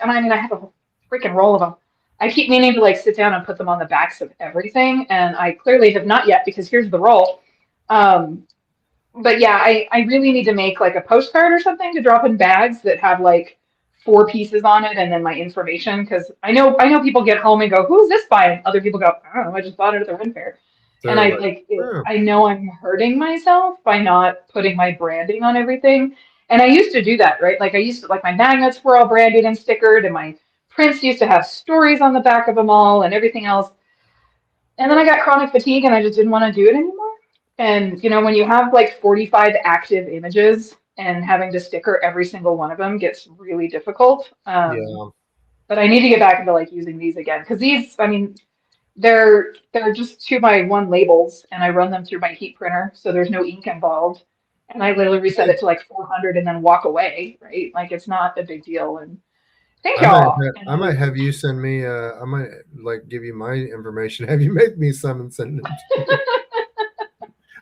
mean I have a freaking roll of them. I keep meaning to like sit down and put them on the backs of everything, and I clearly have not yet because here's the roll. But yeah, I really need to make like a postcard or something to drop in bags that have like 4 pieces on it and then my information, because I know people get home and go, who's this by? And other people go, I don't know, I just bought it at the Ren Fair. And I know I'm hurting myself by not putting my branding on everything. And I used to do that, right? Like I used to, like my magnets were all branded and stickered, and my prints used to have stories on the back of them all and everything else. And then I got chronic fatigue and I just didn't want to do it anymore. And when you have like 45 active images and having to sticker every single one of them gets really difficult. But I need to get back into like using these again, because these, I mean, they're just 2x1 labels, and I run them through my heat printer, so there's no ink involved, and I literally reset it to like 400 and then walk away, right? Like it's not a big deal. And thank y'all. I might have you send me. I might like give you my information. Have you make me some and send it?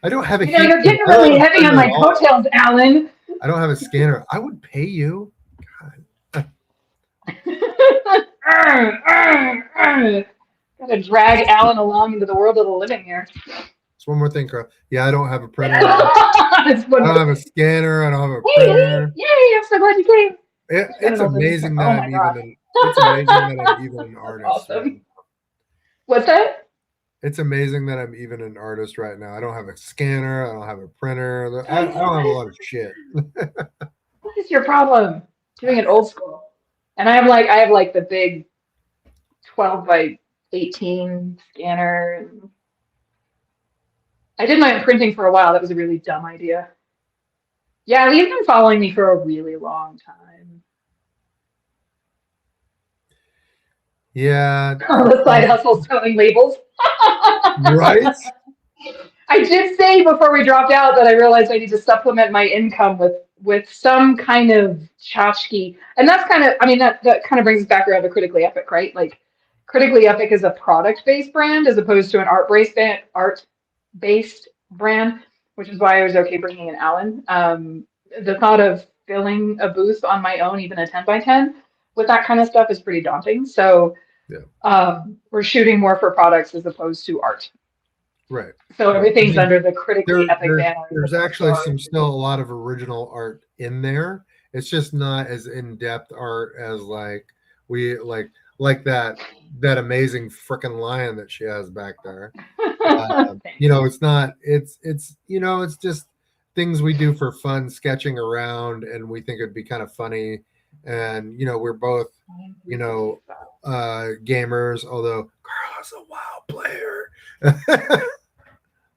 I don't have a. You're getting really heavy on my coattails, Alan. I don't have a scanner. I would pay you. Gotta drag Alan along into the world of the living here. It's one more thing, Carl. Yeah, I don't have a printer. I don't have a scanner. I don't have a printer. Yay! I'm so glad you came. It's amazing that I'm even an artist. Awesome. Right? What's that? It's amazing that I'm even an artist right now. I don't have a scanner. I don't have a printer. I don't have a lot of shit. What is your problem? Doing it old school. And I have like the big 12x18 scanner. I did my own printing for a while. That was a really dumb idea. Yeah, Lee's been following me for a really long time. Yeah. On the side hustle selling labels. Right? I did say before we dropped out that I realized I need to supplement my income with some kind of tchotchke. And that's kind of, I mean, that kind of brings us back around to Critically Epic, right? Like Critically Epic is a product-based brand as opposed to an art-based brand, which is why I was okay bringing in Alan. The thought of filling a booth on my own, even a 10 by 10, with that kind of stuff is pretty daunting. So Yeah. we're shooting more for products as opposed to art. Right. So everything's I mean, under the Critically Epic banner. there's actually still a lot of original art in there. It's just not as in-depth art as like that amazing freaking lion that she has back there. It's not. It's just things we do for fun, sketching around, and we think it'd be kind of funny. And we're both gamers, although Carla's a WoW player.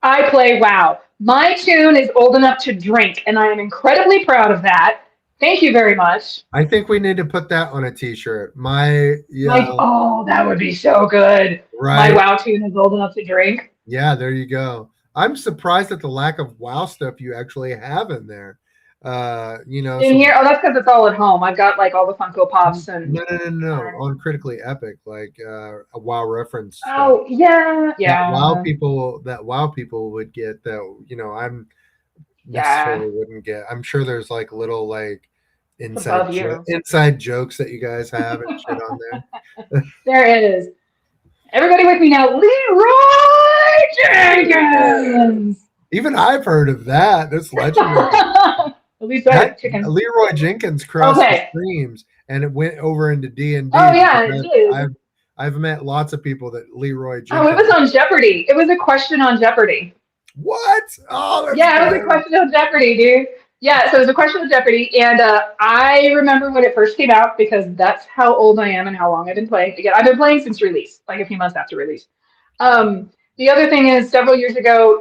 I play WoW. My tune is old enough to drink, and I am incredibly proud of that. Thank you very much. I think we need to put that on a t-shirt. Oh, that would be so good. Right. My WoW tune is old enough to drink. Yeah, there you go. I'm surprised at the lack of WoW stuff you actually have in there. Here, that's because it's all at home. I've got like all the Funko Pops and no. On Critically Epic, like a WoW reference. Oh yeah. That WoW people would get that. I'm necessarily wouldn't get. I'm sure there's like little like inside jokes that you guys have and shit on there. There it is. Everybody with me now, Leroy Jenkins. Even I've heard of that. That's legendary. At least I have chicken. Leroy Jenkins crossed the streams and it went over into D&D. Oh yeah, it did. I've met lots of people that Leroy Jenkins. Oh, it was on Jeopardy. It was a question on Jeopardy. What? Oh, yeah, it was a question on Jeopardy, dude. Yeah, so it was a question on Jeopardy, and I remember when it first came out because that's how old I am and how long I've been playing. Again, I've been playing since release, like a few months after release. The other thing is, several years ago,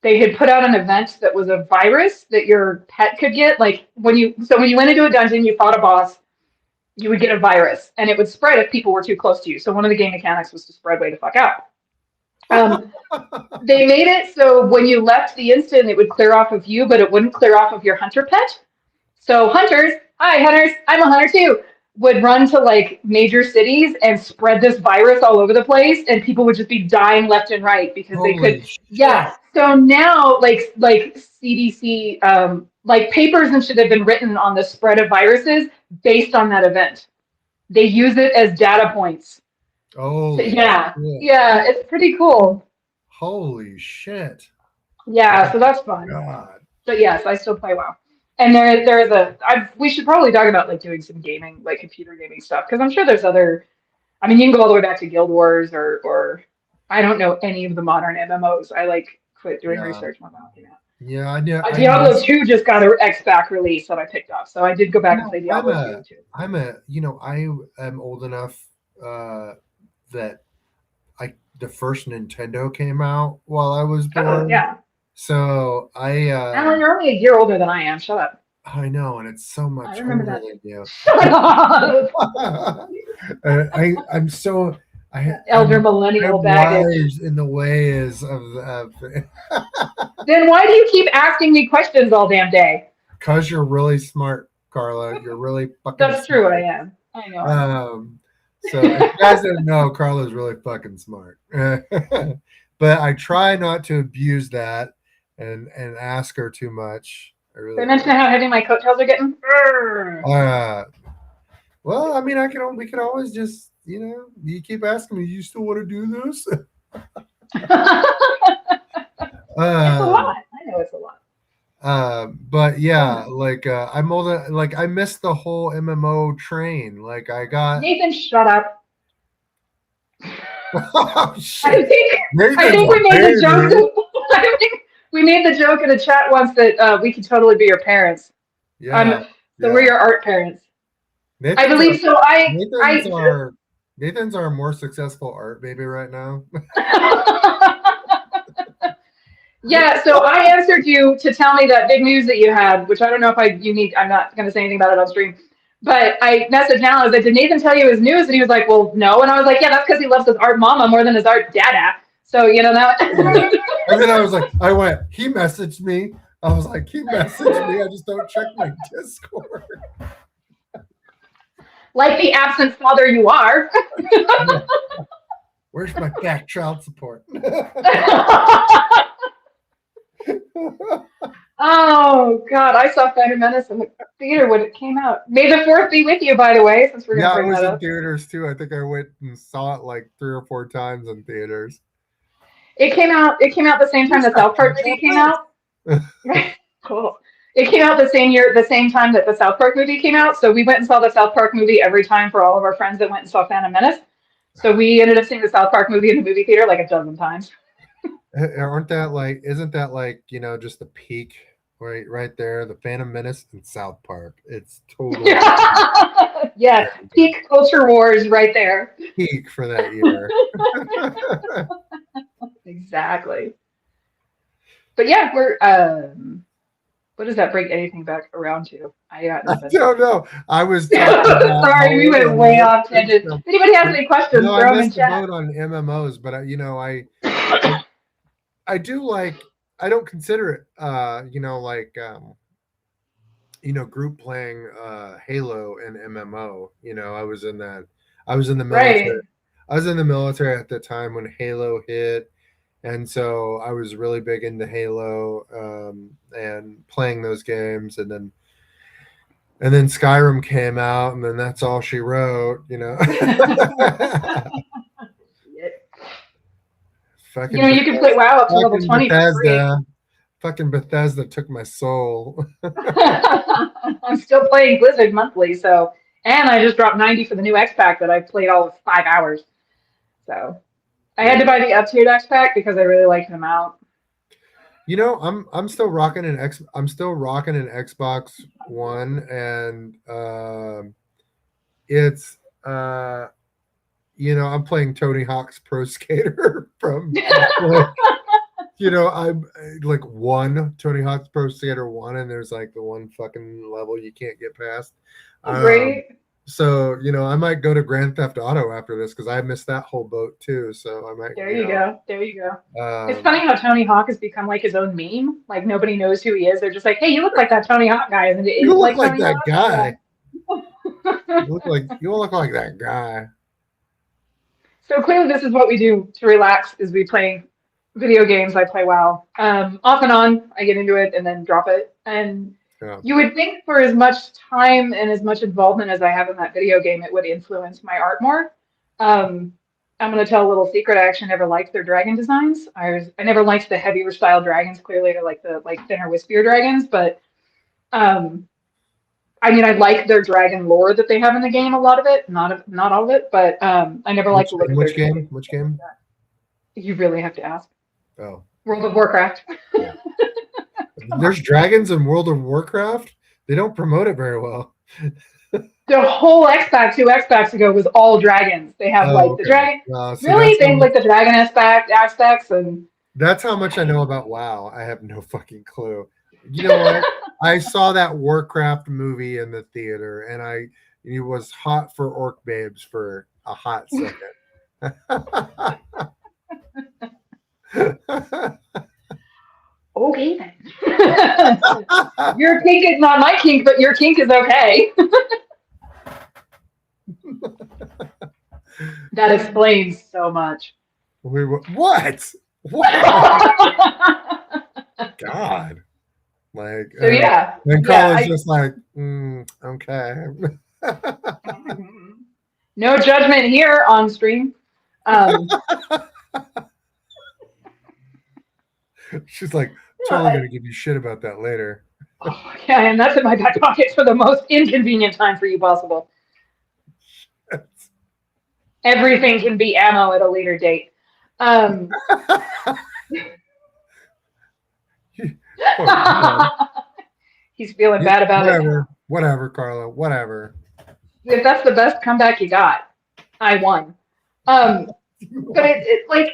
they had put out an event that was a virus that your pet could get. Like when you went into a dungeon, you fought a boss, you would get a virus, and it would spread if people were too close to you. So one of the game mechanics was to spread way the fuck out. They made it so when you left the instant, it would clear off of you, but it wouldn't clear off of your hunter pet. So hunters, hi hunters, I'm a hunter too, would run to like major cities and spread this virus all over the place, and people would just be dying left and right because they could. Shit. Yeah. So now like CDC like papers and shit have been written on the spread of viruses based on that event. They use it as data points. Oh yeah. Yeah, it's pretty cool. Holy shit. Yeah, so that's fun. God. But yes, I still play WoW. And we should probably talk about like doing some gaming, like computer gaming stuff, because I'm sure there's other. I mean, you can go all the way back to Guild Wars or I don't know any of the modern MMOs. I like quit doing research on that. Yeah, I know. Diablo 2 just got an X-Back release that I picked up, so I did go back and play Diablo 2 too. I am old enough that the first Nintendo came out while I was born. Oh, yeah. So Alan, you're only a year older than I am. Shut up. I know, and it's so much. I remember that. You. Shut up. I'm so elder millennial baggage in the ways of. Then why do you keep asking me questions all damn day? Because you're really smart, Carla. You're really fucking. That's true. I am. I know. So if you guys didn't know, Carla's really fucking smart. But I try not to abuse that and ask her too much. Did I mention how heavy my coattails are getting? Well, I mean, we can always just, you keep asking me, you still want to do this? It's a lot. I know it's a lot. But yeah, like I'm older. Like I missed the whole MMO train. Like I got Nathan, shut up. Oh, shit. I think we made the joke. I think we made the joke in the chat once that we could totally be your parents. Yeah. So we're your art parents. Nathan's I believe so. Nathan's our more successful art baby right now. Yeah, so I answered you to tell me that big news that you had, which I don't know if I'm not going to say anything about it on stream. But I messaged Alan. I was like, did Nathan tell you his news? And he was like, well, no. And I was like, yeah, that's because he loves his art mama more than his art dada. So, that. And then I was like, he messaged me. I was like, he messaged me. I just don't check my Discord. Like the absent father you are. Where's my back child support? Oh God, I saw Phantom Menace in the theater when it came out. May the 4th be with you, by the way, since we're gonna bring it was that in up. theaters too. I think I went and saw it like 3 or 4 times in theaters. It came out the same time the South Park movie came out. Cool. It came out the same time that the South Park movie came out. So we went and saw the South Park movie every time for all of our friends that went and saw Phantom Menace. So we ended up seeing the South Park movie in the movie theater like a dozen times. Isn't that like, just the peak right there, the Phantom Menace and South Park. It's totally yeah, peak culture wars right there. Peak for that year. Exactly. But yeah, we're what does that bring anything back around to? I don't know. I was talking about sorry, we went way off tangent. If anybody has any questions, no, throw I them in missed the chat. vote on MMOs, but I do like. I don't consider it, group playing Halo and MMO. I was in that. I was in the military. Right. I was in the military at the time when Halo hit. And so I was really big into Halo and playing those games, and then Skyrim came out, and then that's all she wrote, Fucking you can play WoW up to level 20 Fucking Bethesda took my soul. I'm still playing Blizzard monthly, and I just dropped 90 for the new X Pack that I played all of 5 hours. So I had to buy the up-tiered X Pack because I really liked them out. I'm still rocking an Xbox One, and it's I'm playing Tony Hawk's Pro Skater from I'm like Tony Hawk's Pro Skater 1, and there's like the one fucking level you can't get past. Great. So, I might go to Grand Theft Auto after this because I missed that whole boat too. So I might. There you go. It's funny how Tony Hawk has become like his own meme. Like nobody knows who he is. They're just like, hey, you look like that Tony Hawk guy. And you look like that guy. Yeah. you look like that guy. So clearly this is what we do to relax is we play video games. I play WoW. Off and on, I get into it and then drop it. And you would think for as much time and as much involvement as I have in that video game, it would influence my art more. I'm going to tell a little secret. I actually never liked their dragon designs. I never liked the heavier style dragons. Clearly, I like the thinner, wispier dragons. But I like their dragon lore that they have in the game. A lot of it, not all of it. But I never liked the look of which game. Which game? You really have to ask. Oh, World of Warcraft. Yeah. There's dragons in World of Warcraft. They don't promote it very well. The whole X Pack 2 X Packs ago was all dragons. They have the dragon. Really, they like the dragon aspects and. That's how much I know about WoW. I have no fucking clue. You know what? I saw that Warcraft movie in the theater, and it was hot for orc babes for a hot second. Okay then. Your kink is not my kink, but your kink is okay. That explains so much. What? God. Like, so yeah. And Carla's just like, okay. No judgment here on stream. She's like, totally gonna give you shit about that later. Oh, yeah, and that's in my back pocket for the most inconvenient time for you possible. Shit. Everything can be ammo at a later date. He's feeling bad about it. Whatever, Carla. Whatever. If that's the best comeback you got, I won. But it's like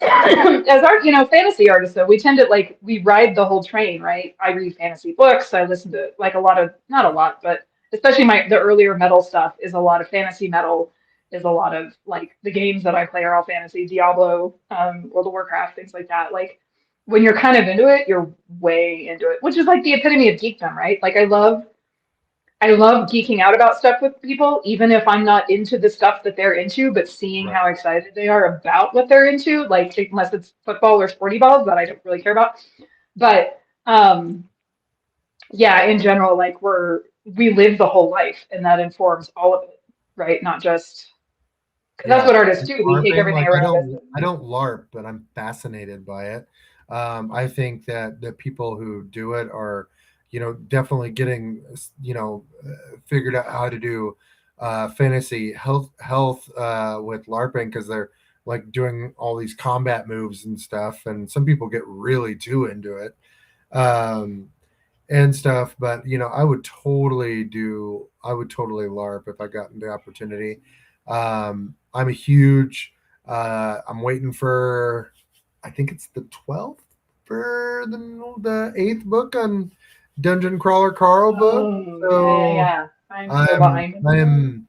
as our, fantasy artists, though, we tend to we ride the whole train, right? I read fantasy books. I listen to like a lot of, not a lot, but especially the earlier metal stuff is a lot of fantasy metal, is a lot of like the games that I play are all fantasy, Diablo, World of Warcraft, things like that. Like when you're kind of into it, you're way into it, which is like the epitome of geekdom, right? Like I love geeking out about stuff with people, even if I'm not into the stuff that they're into, but seeing Right. how excited they are about what they're into, like unless it's football or sporty balls that I don't really care about. But yeah, in general, like we live the whole life and that informs all of it, right? Not just, because that's Yeah. what artists do. We take LARPing, everything like around us. I don't LARP, but I'm fascinated by it. I think that the people who do it are, definitely getting, figured out how to do fantasy health with LARPing because they're like doing all these combat moves and stuff, and some people get really too into it. And stuff. But I would totally LARP if I got the opportunity. I'm a huge. I'm waiting for. I think it's the 12th for the eighth book on Dungeon Crawler Carl book. Oh, So yeah. I'm so I'm behind. I'm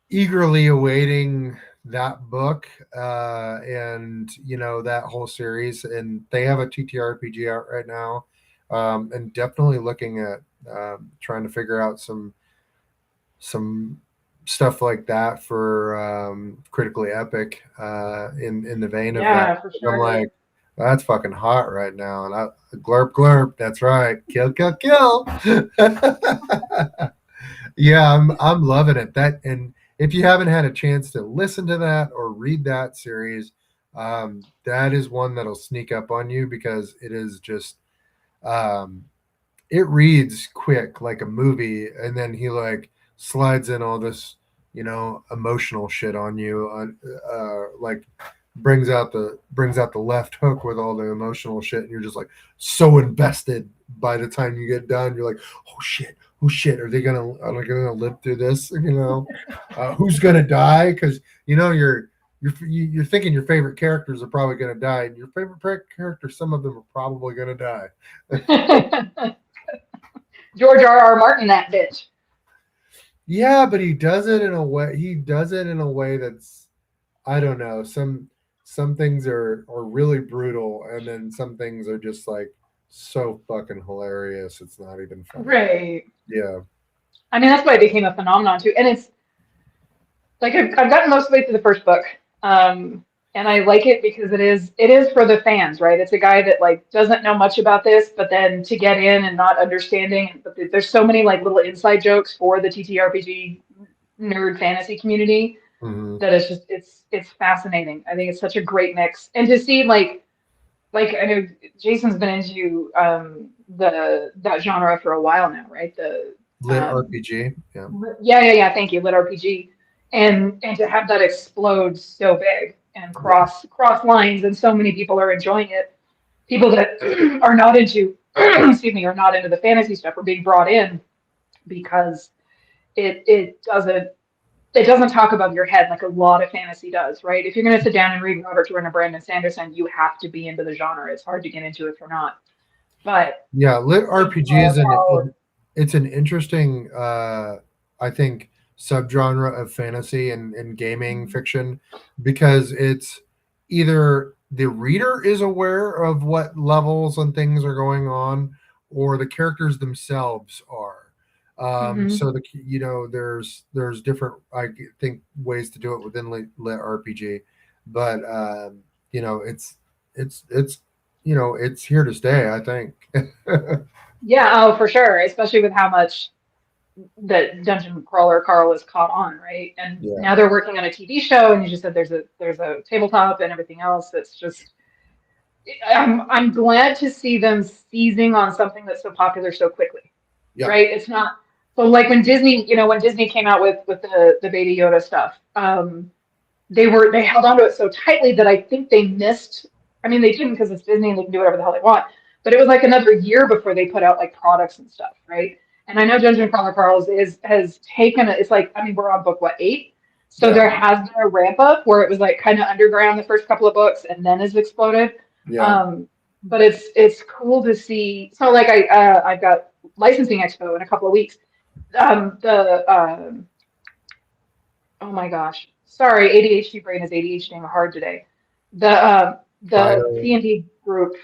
eagerly awaiting that book and that whole series, and they have a TTRPG out right now, and definitely looking at trying to figure out some stuff like that for critically epic in the vein of that. Yeah, for I'm sure. like, that's fucking hot right now, and glurp glurp, that's right, kill kill kill. Yeah, I'm loving it. And if you haven't had a chance to listen to that or read that series, that is one that'll sneak up on you because it is just it reads quick like a movie, and then he like slides in all this emotional shit on you on like brings out the left hook with all the emotional shit, and you're just like so invested by the time you get done. You're like, oh shit, are they gonna live through this? Who's gonna die? Because you're thinking your favorite characters are probably gonna die, and your favorite characters, some of them are probably gonna die. George R. Martin, that bitch. Yeah, but he does it in a way. He does it in a way that's, I don't know. Some things are really brutal, and then some things are just like so fucking hilarious. It's not even funny. Right. Yeah. I mean, that's why it became a phenomenon too. And it's like I've gotten most of the way through the first book, and I like it because it is for the fans, right? It's a guy that like doesn't know much about this, but then to get in and not understanding, but there's so many like little inside jokes for the TTRPG nerd fantasy community Mm-hmm. that it's fascinating. I think it's such a great mix, and to see like I know Jason's been into that genre for a while now, right? The Lit RPG. Yeah. yeah. Thank you, lit RPG, and to have that explode so big and cross lines, and so many people are enjoying it. People that are not into excuse me, are not into the fantasy stuff are being brought in because it doesn't talk above your head like a lot of fantasy does, right? If you're going to sit down and read Robert Jordan or Brandon Sanderson, you have to be into the genre. It's hard to get into if you're not. But Yeah, lit RPG it's an interesting I think subgenre of fantasy and gaming fiction, because it's either the reader is aware of what levels and things are going on, or the characters themselves are. So there's different, I think, ways to do it within lit RPG, but it's here to stay, I think. yeah, oh, for sure, especially with how much that Dungeon Crawler Carl is caught on, right? And Yeah. now they're working on a TV show, and you just said there's a tabletop and everything else. That's just I'm glad to see them seizing on something that's so popular so quickly. Yeah. Right? It's not so like when Disney came out with the Baby Yoda stuff, they held onto it so tightly that I think they missed. I mean, they didn't because it's Disney and they can do whatever the hell they want. But it was like another year before they put out like products and stuff, right? And I know Dungeon Crawler Carl's has taken it. It's like, I mean, we're on book what, 8? So there has been a ramp up where it was like kind of underground the first couple of books and then has exploded. Yeah. But it's cool to see. So like I've got licensing expo in a couple of weeks. Oh my gosh, sorry, ADHD brain is ADHDing hard today. The Bio. C&D group.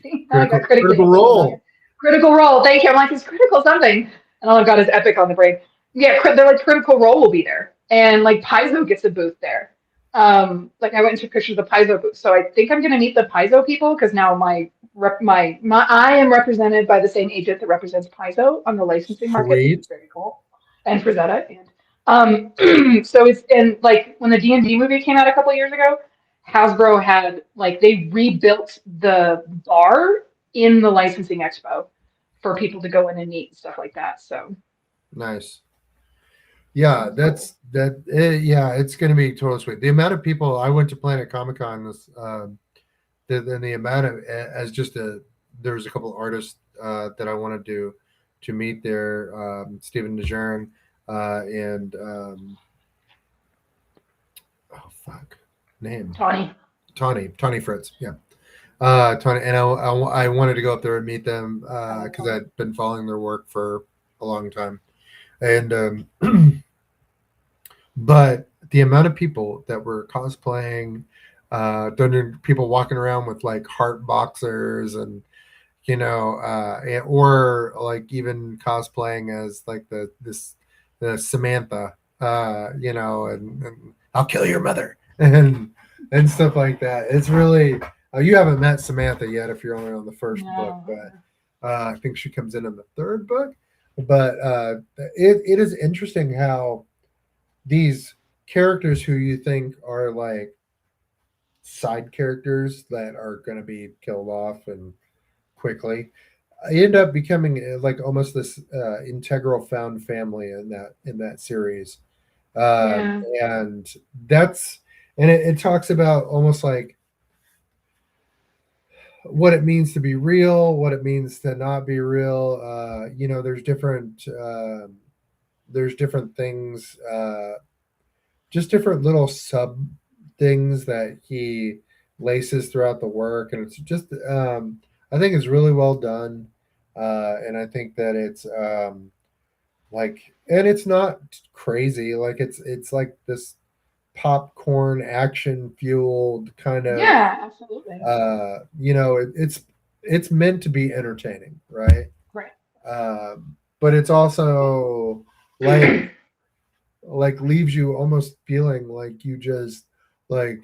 See, now I got Critical Role. Critical Role. Thank you. I'm like, it's critical something, and all I've got is Epic on the brain. Yeah, they're like Critical Role will be there, and like Paizo gets a booth there. Like I went and took pictures of the Paizo booth, so I think I'm gonna meet the Paizo people because now my I am represented by the same agent that represents Paizo on the licensing market, which is Sweet. very cool, and Frazetta. And so it's and like when the D&D movie came out a couple of years ago, Hasbro had like they rebuilt the bar in the licensing expo for people to go in and meet and stuff like that. So Nice. Yeah, that's that. Yeah, it's going to be totally sweet. The amount of people I went to Planet Comic Con this, the amount of as just there's a couple of artists that I wanted to meet there. Stephen DeJarn and oh fuck, name Tawny Fritz. Yeah. Tawny, and I wanted to go up there and meet them because I'd been following their work for a long time. And but the amount of people that were cosplaying, dungeon people walking around with like heart boxers and or like even cosplaying as like the Samantha, and I'll kill your mother and stuff like that. It's really you haven't met Samantha yet if you're only on the first book, but I think she comes in the third book. But it is interesting how these characters who you think are like side characters that are going to be killed off and quickly end up becoming like almost this integral found family in that series. And that's it talks about almost like what it means to be real, what it means to not be real. There's different things, just different little sub things that he laces throughout the work, and it's just I think it's really well done, and I think that it's and it's not crazy, like it's like this popcorn action fueled kind of absolutely. It's meant to be entertaining, right? But it's also like leaves you almost feeling like you just like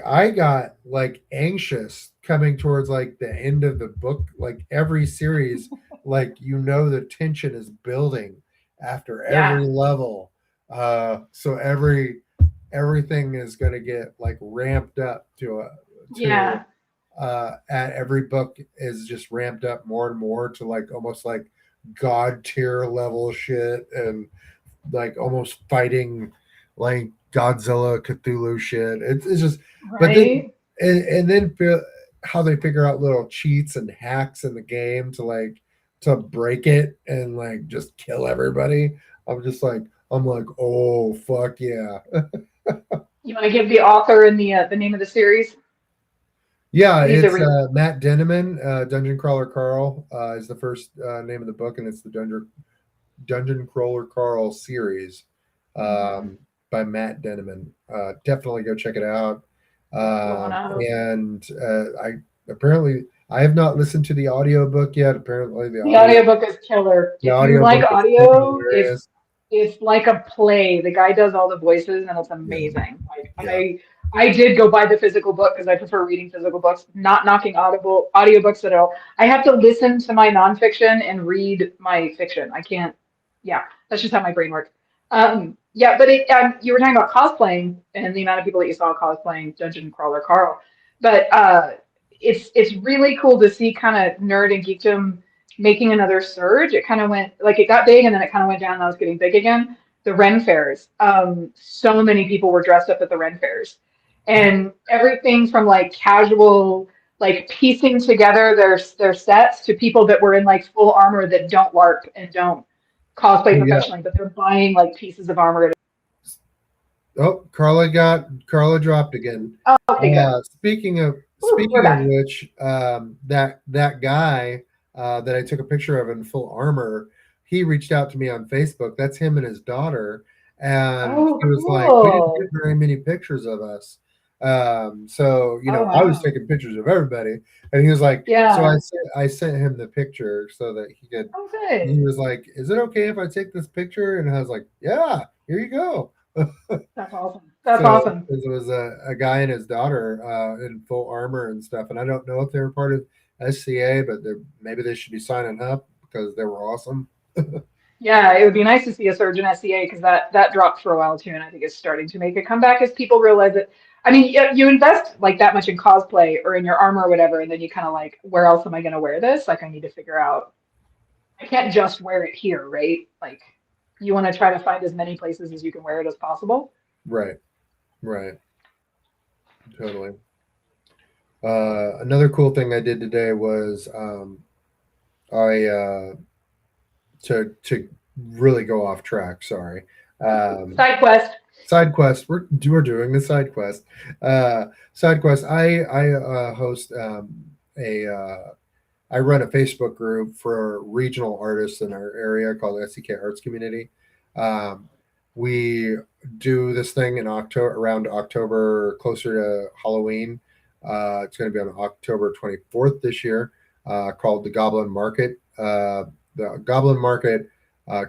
I got like anxious coming towards like the end of the book, like every series, like the tension is building after every level. So everything is going to get like ramped up at every book is just ramped up more and more to like almost like god tier level shit, and like almost fighting like Godzilla Cthulhu shit. It's just but then and then how they figure out little cheats and hacks in the game to break it and like just kill everybody. I'm like, oh fuck yeah. You want to give the author and the name of the series? Yeah, it's Matt Denneman. Dungeon Crawler Carl is the first name of the book, and it's the Dungeon Crawler Carl series by Matt Denneman. Definitely go check it out. And I have not listened to the audiobook yet. Apparently the audiobook is killer. If you like audio, it's like a play. The guy does all the voices and it's amazing. I did go buy the physical book because I prefer reading physical books, not knocking audiobooks at all. I have to listen to my nonfiction and read my fiction. I can't, that's just how my brain works. But you were talking about cosplaying and the amount of people that you saw cosplaying Dungeon Crawler Carl. But it's really cool to see kind of nerd and geekdom making another surge. It kind of went, like it got big and then it kind of went down and now it's getting big again. The Ren fairs. So many people were dressed up at the Ren fairs. And everything from like casual, like piecing together their sets to people that were in like full armor that don't LARP and don't cosplay professionally, but they're buying like pieces of armor. Oh, Carla dropped again. Oh, okay, good. Speaking of Ooh, we're back. which, that guy that I took a picture of in full armor, he reached out to me on Facebook. That's him and his daughter, and Oh, he was like, "We didn't get cool. very many pictures of us." So Oh, I was wow. taking pictures of everybody, and he was like, "So Yeah. I sent him the picture so that he could." Oh, He good. was like, "Is it okay if I take this picture?" And I was like, "Yeah, here you go." That's awesome. That's So awesome. it was a guy and his daughter in full armor and stuff, and I don't know if they were part of SCA, but maybe they should be signing up because they were awesome. Yeah, it would be nice to see a surge in SEA because that dropped for a while too, and I think it's starting to make a comeback as people realize that. I mean, you invest like that much in cosplay or in your armor or whatever, and then you kind of like, where else am I going to wear this? Like, I need to figure out. I can't just wear it here, right? Like, you want to try to find as many places as you can wear it as possible. Right, right, totally. Another cool thing I did today was I to really go off track. Sorry. Side quest. Side quest. We're doing the side quest. Side quest. I host a I run a Facebook group for regional artists in our area called SEK Arts Community. Um, we do this thing in October, around October, closer to Halloween. It's going to be on October 24th this year, called the Goblin Market. The Goblin Market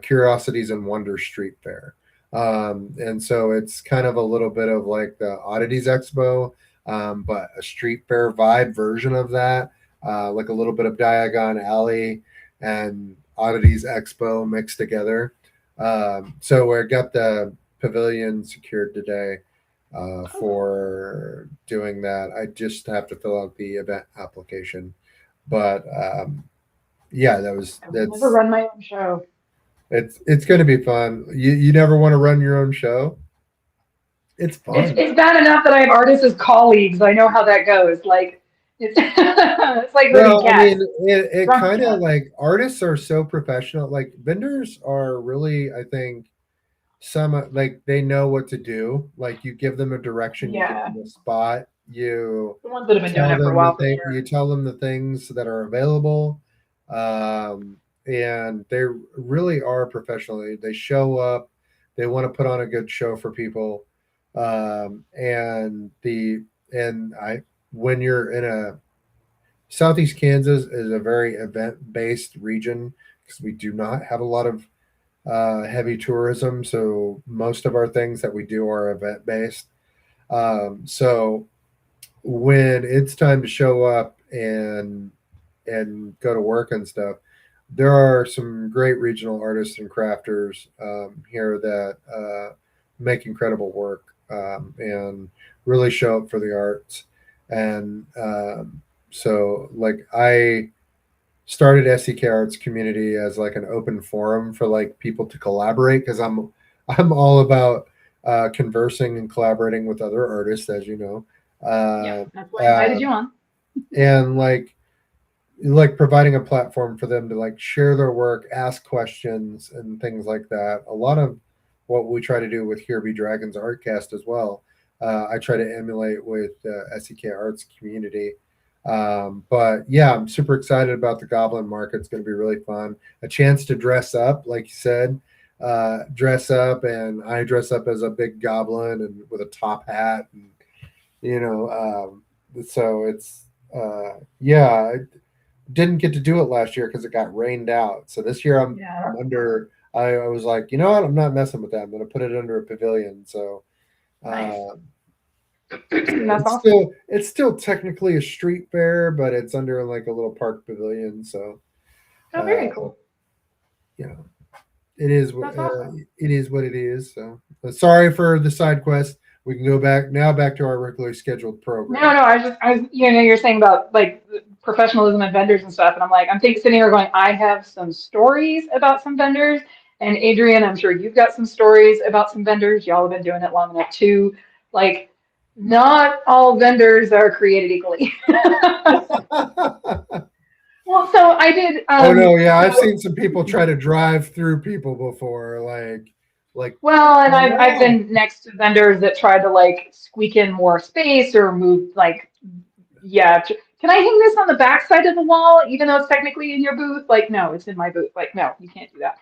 Curiosities and Wonders Street Fair. And so it's kind of a little bit of like the Oddities Expo, but a street fair vibe version of that, like a little bit of Diagon Alley and Oddities Expo mixed together. So we got the pavilion secured today for doing that. I just have to fill out the event application, but yeah, I will never that's run my own show. it's going to be fun. You never want to run your own show? It's fun. It's bad enough that I have artists as colleagues. I know how that goes. Like, it's, it's like herding Well, I mean, cats. it Drunk kind of cats. like artists are so professional. Like vendors are really, I think, some like they know what to do. Like you give them a direction, you give Yeah. them a spot, you The ones that have been doing tell it for a them while for sure. you tell them the things that are available, um, and they really are professional. They show up, they want to put on a good show for people, and the and I when you're in a Southeast Kansas is a very event based region because we do not have a lot of heavy tourism. So most of our things that we do are event based. So when it's time to show up and go to work and stuff, there are some great regional artists and crafters here that make incredible work and really show up for the arts. And so, like, I started SEK Arts Community as like an open forum for like people to collaborate because I'm all about conversing and collaborating with other artists, as you know, Yep. uh, That's why I invited uh, you on. and like providing a platform for them to like share their work, ask questions, and things like that. A lot of what we try to do with Here Be Dragons Artcast as well. I try to emulate with SEK Arts Community. But yeah, I'm super excited about the Goblin Market. It's going to be really fun. A chance to dress up, like you said, dress up, and I dress up as a big goblin and with a top hat, and you know, so it's yeah. I didn't get to do it last year because it got rained out. So this year Yeah. I'm under. I was like, you know what? I'm not messing with that. I'm going to put it under a pavilion. So Nice. uh, That's awesome. it's still technically a street fair, but it's under like a little park pavilion. So Oh, uh, very cool. you know, it is That's awesome. it is what it is. So sorry for the side quest. We can go back to our regularly scheduled No, program. no, you're saying about like professionalism and vendors and stuff, and I'm like, sitting here going, I have some stories about some vendors, and Adrian, I'm sure you've got some stories about some vendors. Y'all have been doing it long enough too. Like, not all vendors are created equally. Well, so I did. Oh no, yeah, I've So seen some people try to drive through people before, Like, Well, and I've oh, been next to vendors that try to like squeak in more space or move like, yeah, can I hang this on the back side of the wall even though it's technically in your booth? Like, no, it's in my booth. Like, no, you can't do that.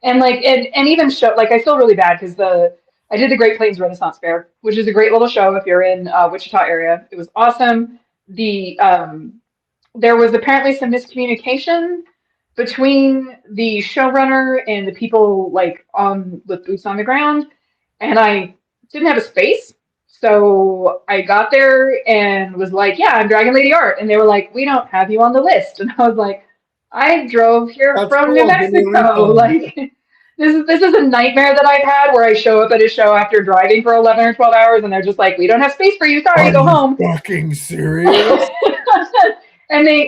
And like and even show like I feel really bad because the I did the Great Plains Renaissance Fair, which is a great little show if you're in Wichita area. It was awesome. The There was apparently some miscommunication between the showrunner and the people like on with boots on the ground, and I didn't have a space. So I got there and was like, "Yeah, I'm Dragon Lady Art," and they were like, "We don't have you on the list," and I was like, "I drove here that's from New cool. Give me a Mexico." refund. Like, this is a nightmare that I've had where I show up at a show after driving for 11 or 12 hours, and they're just like, "We don't have space for you. Sorry, Are go you home." fucking serious? And they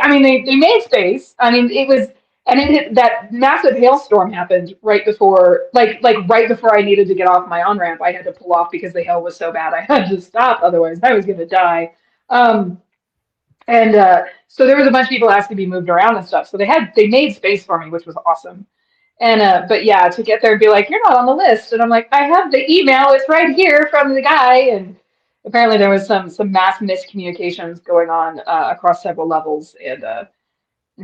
made space. I mean, it was, and it hit, that massive hailstorm happened right before, like right before I needed to get off my on ramp. I had to pull off because the hail was so bad. I had to stop, otherwise I was gonna die. Um, and so there was a bunch of people asking to be moved around and stuff. So they made space for me, which was awesome. And but yeah, to get there and be like, "You're not on the list," and I'm like, "I have the email. It's right here from the guy." And apparently there was some mass miscommunications going on across several levels, and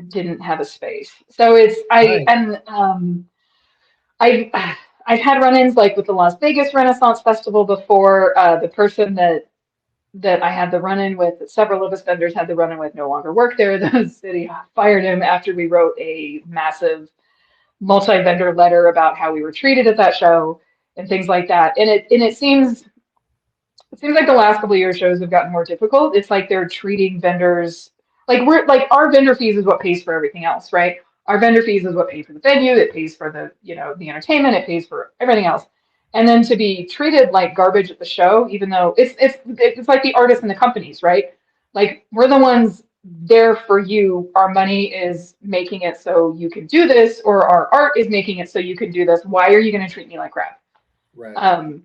didn't have a space. So it's I Right. and I I've had run-ins like with the Las Vegas Renaissance Festival before. The person that I had the run-in with, that several of us vendors had the run-in with, no longer worked there. The city fired him after we wrote a massive multi-vendor letter about how we were treated at that show and things like that. And it seems like the last couple of years shows have gotten more difficult. It's like they're treating vendors like we're like our vendor fees is what pays for everything else, right? Our vendor fees is what pay for the venue, it pays for the, the entertainment, it pays for everything else. And then to be treated like garbage at the show, even though it's like the artists and the companies, right? Like we're the ones there for you. Our money is making it so you can do this, or our art is making it so you can do this. Why are you going to treat me like crap? Right. Um,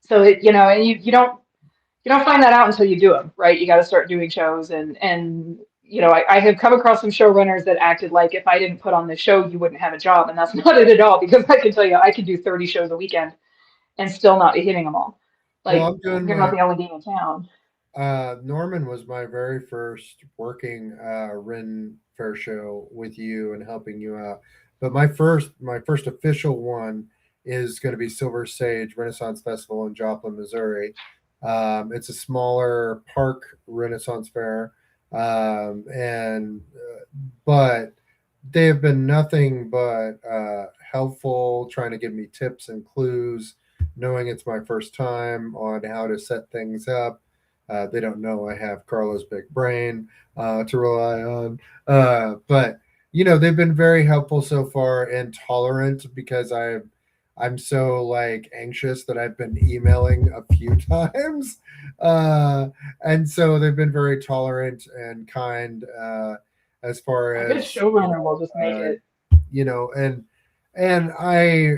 so and you don't find that out until you do them, right? You got to start doing shows, and I have come across some showrunners that acted like if I didn't put on the show, you wouldn't have a job, and that's not it at all. Because I can tell you, I could do 30 shows a weekend and still not be hitting them all. Well, Like I'm doing you're not my the only game in town. Norman was my very first working Ren Fair show with you and helping you out. But my first official one is going to be Silver Sage Renaissance Festival in Joplin, Missouri. It's a smaller park Renaissance fair, and but they have been nothing but helpful, trying to give me tips and clues, knowing it's my first time on how to set things up. They don't know I have Carla's big brain to rely on. But they've been very helpful so far and tolerant because I'm so like anxious that I've been emailing a few times. And so they've been very tolerant and kind as far A good as showrunner will just make it. you know and I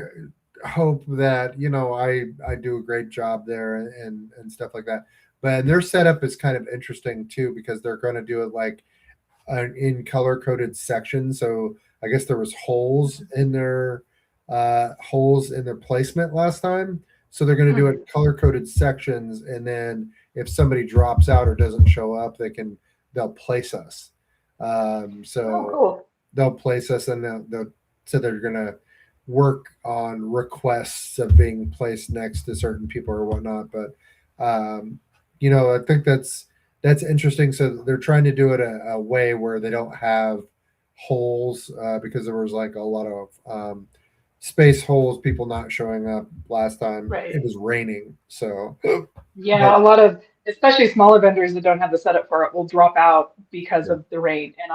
hope that I do a great job there and stuff like that. But their setup is kind of interesting too because they're going to do it like in color coded sections. So I guess there was holes in their placement last time. So they're going to do it color coded sections, and then if somebody drops out or doesn't show up, they'll place us. Oh, So cool. they'll place us, and they're going to work on requests of being placed next to certain people or whatnot. But I think that's interesting. So they're trying to do it a way where they don't have holes because there was like a lot of space holes, people not showing up last time. Right. It was raining, so Yeah, a lot of, especially smaller vendors that don't have the setup for it will drop out because Yeah. of the rain. And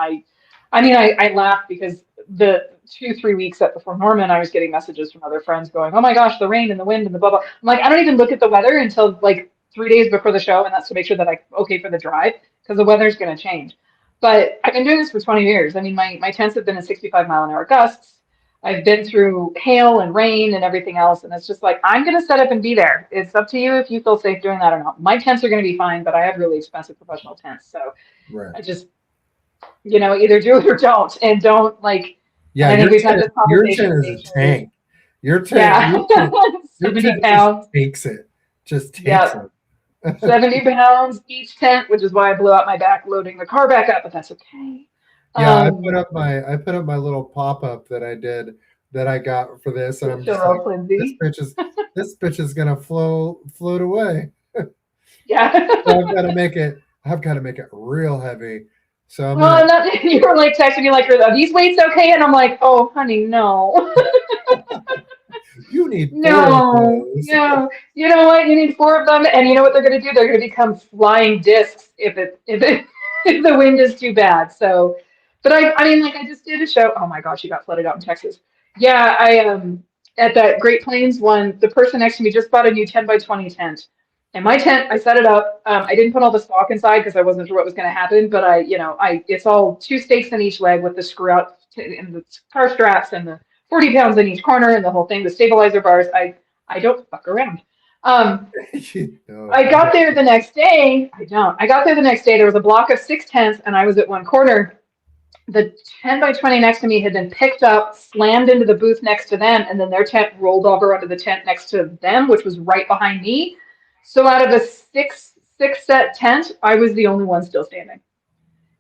I laugh because the 2-3 weeks up before Norman, I was getting messages from other friends going, "Oh my gosh, the rain and the wind and the blah blah." I'm like, I don't even look at the weather until like 3 days before the show, and that's to make sure that I'm okay for the drive because the weather's going to change. But I've been doing this for 20 years. I mean, my tents have been in 65-mile-an-hour gusts. I've been through hail and rain and everything else, and it's just like I'm going to set up and be there. It's up to you if you feel safe doing that or not. My tents are going to be fine, but I have really expensive professional tents, so right. I just either do it or don't, and don't like. Yeah, And I think we've had this your conversation. chin is Make a sure. tank. Your tent, Yeah. your 70 tent pounds. just takes it. Just takes Yep. it. 70 pounds each tent, which is why I blew out my back loading the car back up, but that's okay. Yeah, I put up my little pop-up that I did that I got for this, and I'm just like, flimsy. this bitch is gonna float away. Yeah. So I've got to make it real heavy. So I'm Well, gonna you were like texting me like, are these weights okay? And I'm like, oh, honey, no. you need 4 of No, those. no. You know what? You need 4 of them, and you know what they're going to do? They're going to become flying discs if the wind is too bad. So, but I mean, like I just did a show. Oh my gosh, you got flooded out in Texas. Yeah, I at that Great Plains one, the person next to me just bought a new 10 by 20 tent. And my tent, I set it up. I didn't put all the stock inside because I wasn't sure what was going to happen. But it's all 2 stakes in each leg with the screw out and the car straps and the 40 pounds in each corner and the whole thing, the stabilizer bars. I don't fuck around. I got there the next day. I got there the next day. There was a block of 6 tents, and I was at one corner. The 10 by 20 next to me had been picked up, slammed into the booth next to them, and then their tent rolled over onto the tent next to them, which was right behind me. So out of a six set tent, I was the only one still standing.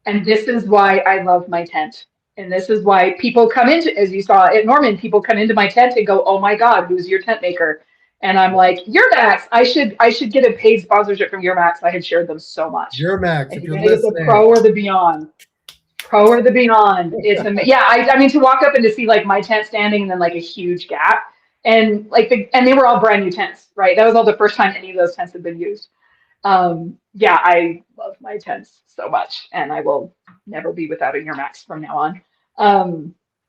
And this is why I love my tent. And this is why people come into, as you saw at Norman, people come into my tent and go, "Oh my God, who's your tent maker?" And I'm like, "Max. I should get a paid sponsorship from Max. I had shared them so much. Max, if you're it's listening. the pro or the beyond. Pro or the beyond. It's I mean to walk up and to see like my tent standing and then like a huge gap. And like and they were all brand new tents, right? That was all the first time any of those tents had been used. I love my tents so much, and I will never be without a Max from now on.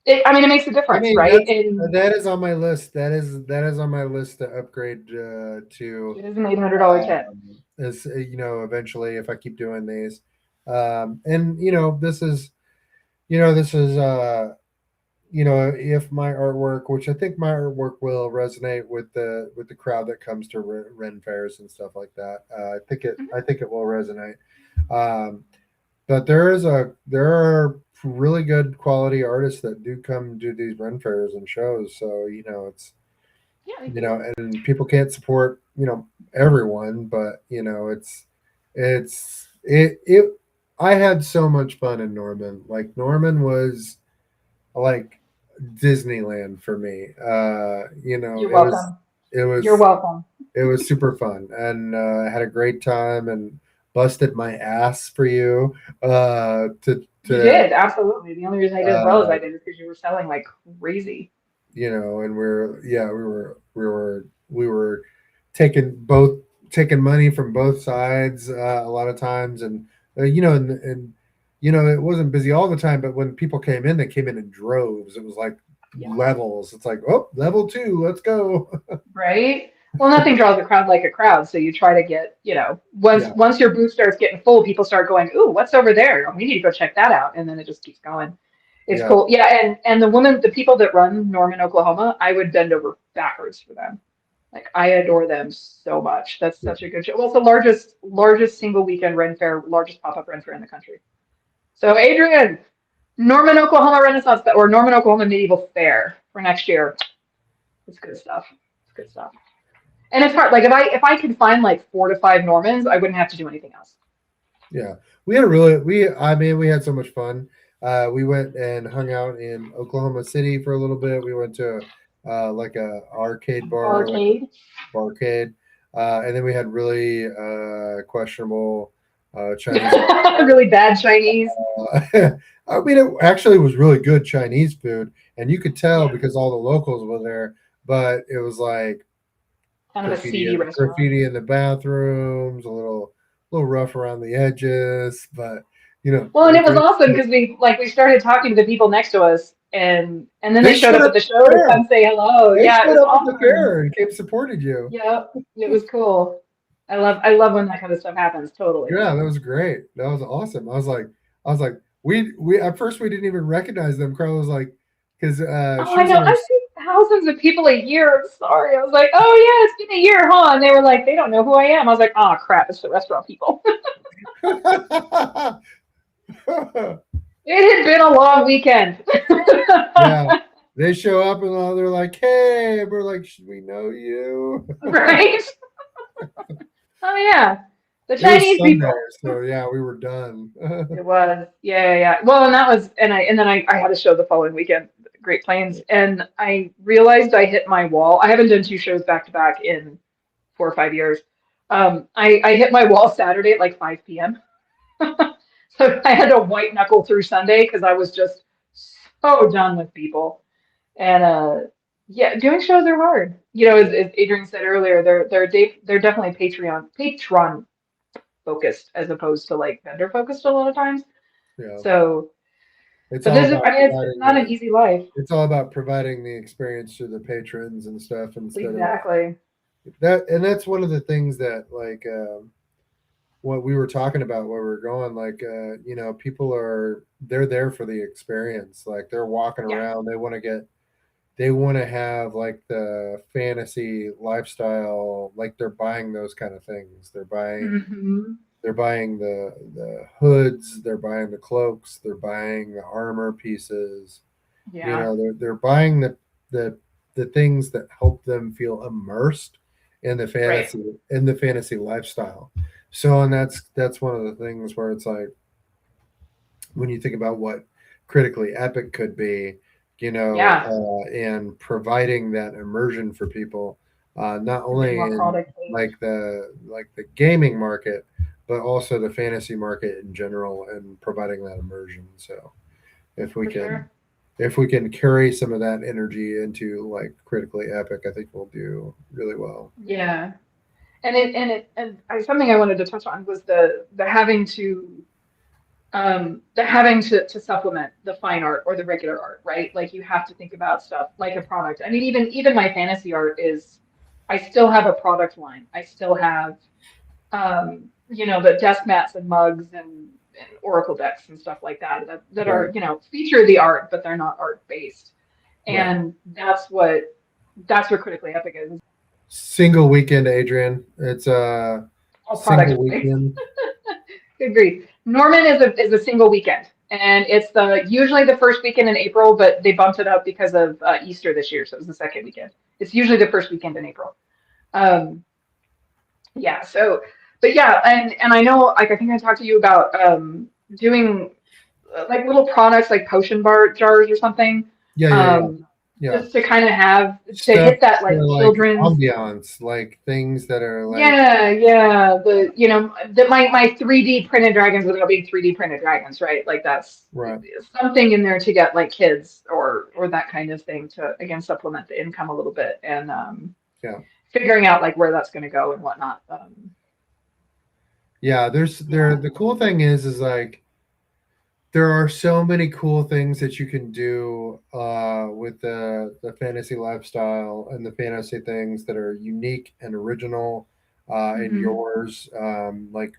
It makes a difference, right? That is on my list. That is on my list to upgrade to. It is an $800 tent. As eventually, if I keep doing these, and this is if my artwork, which I think my artwork will resonate with the crowd that comes to Ren fairs and stuff like that. I think it will resonate. But there are really good quality artists that do come do these Ren fairs and shows. So it's and people can't support everyone, but I had so much fun in Norman. Like Norman was like Disneyland for me. You're welcome. You're welcome. It was super fun, and I had a great time and busted my ass for you. You did, absolutely. The only reason I did as well as I did is because you were selling like crazy. And we were taking money from both sides a lot of times, and it wasn't busy all the time, but when people came in, they came in droves. It was like levels. It's like, oh, level 2, let's go. Right. Well, nothing draws a crowd like a crowd. So you try to get, once your booth starts getting full, people start going, "Ooh, what's over there? We need to go check that out." And then it just keeps going. It's cool. Yeah. And the people that run Norman, Oklahoma, I would bend over backwards for them. Like I adore them so much. That's such a good show. Well, it's the largest single weekend Ren fair, largest pop-up Ren fair in the country. So Adrian, Norman, Oklahoma Renaissance or Norman, Oklahoma Medieval Fair for next year. It's good stuff. It's good stuff. And it's hard. Like if I could find like 4 to 5 Normans, I wouldn't have to do anything else. Yeah, we had so much fun. We went and hung out in Oklahoma City for a little bit. We went to like a arcade bar. Barcade. And then we had really questionable Chinese. Really bad Chinese. I mean, it actually was really good Chinese food, and you could tell because all the locals were there. But it was like kind of a seedy restaurant. Graffiti in the bathrooms, a little rough around the edges, but Well, and it was awesome because we started talking to the people next to us, and then they showed up at the show to come say hello. It was awesome. At the fair and came supported you. Yeah, it was cool. I love when that kind of stuff happens. Totally. Yeah, that was great. That was awesome. I was like, we at first we didn't even recognize them. Carla was like, because I know. I see thousands of people a year. I'm sorry. I was like, oh yeah, it's been a year, huh? And they were like, they don't know who I am. I was like, oh crap, it's the restaurant people. It had been a long weekend. They show up and they're like, "Hey," we're like, "Should we know you?" Right? Oh yeah, the It was Chinese Sunday, people. so yeah, we were done. It was, yeah. Well, and that was, and then I had a show the following weekend, Great Plains, and I realized I hit my wall. I haven't done 2 shows back to back in 4 or 5 years. I hit my wall Saturday at like 5 p.m. So I had to white knuckle through Sunday because I was just so done with people. And yeah, doing shows are hard. As Adrian said earlier, they're definitely patron focused as opposed to like vendor focused a lot of times. Yeah, So, it's but all this is, about I mean, it's providing not an the easy life. it's all about providing the experience to the patrons and stuff instead of Exactly. that. And that's one of the things that what we were talking about where we're going, people they're there for the experience. Like they're walking Yeah. around, they want to have like the fantasy lifestyle, like they're buying those kind of things. Hmm. They're buying the hoods, they're buying the cloaks, they're buying the armor pieces. Yeah. They're buying the the things that help them feel immersed in Right. the fantasy lifestyle. So, and that's one of the things where it's like when you think about what critically epic could be, Yeah. and providing that immersion for people, not To be only more in product based. like the gaming market, but also the fantasy market in general, and providing that immersion. So, if we For can sure. if we can carry some of that energy into like critically epic, I think we'll do really well. Yeah. Something I wanted to touch on was the having to supplement the fine art or the regular art, right? Like you have to think about stuff like a product. I mean, even my fantasy art is, I still have a product line. I still have, the desk mats and mugs and oracle decks and stuff like that Right, are, feature the art, but they're not art based. right. And that's what critically epic is, Single weekend, Adrian. It's a all single product based. weekend. Good grief. Norman is a single weekend, and it's usually the first weekend in April, but they bumped it up because of Easter this year, so it was the second weekend. It's usually the first weekend in April. Um, yeah. So, but yeah, and I know, like I think I talked to you about doing like little products like potion bar jars or something, Yeah. um, Yeah. just to kind of have to Stuff hit that for like like children's. ambiance, like things that are like Yeah. My 3D printed dragons without being 3D printed dragons, right? Like that's right. something in there to get like kids or that kind of thing to again supplement the income a little bit and Yeah. figuring out like where that's going to go and whatnot. Yeah. Yeah. The cool thing is like there are so many cool things that you can do with the fantasy lifestyle and the fantasy things that are unique and original in Hmm. yours. Like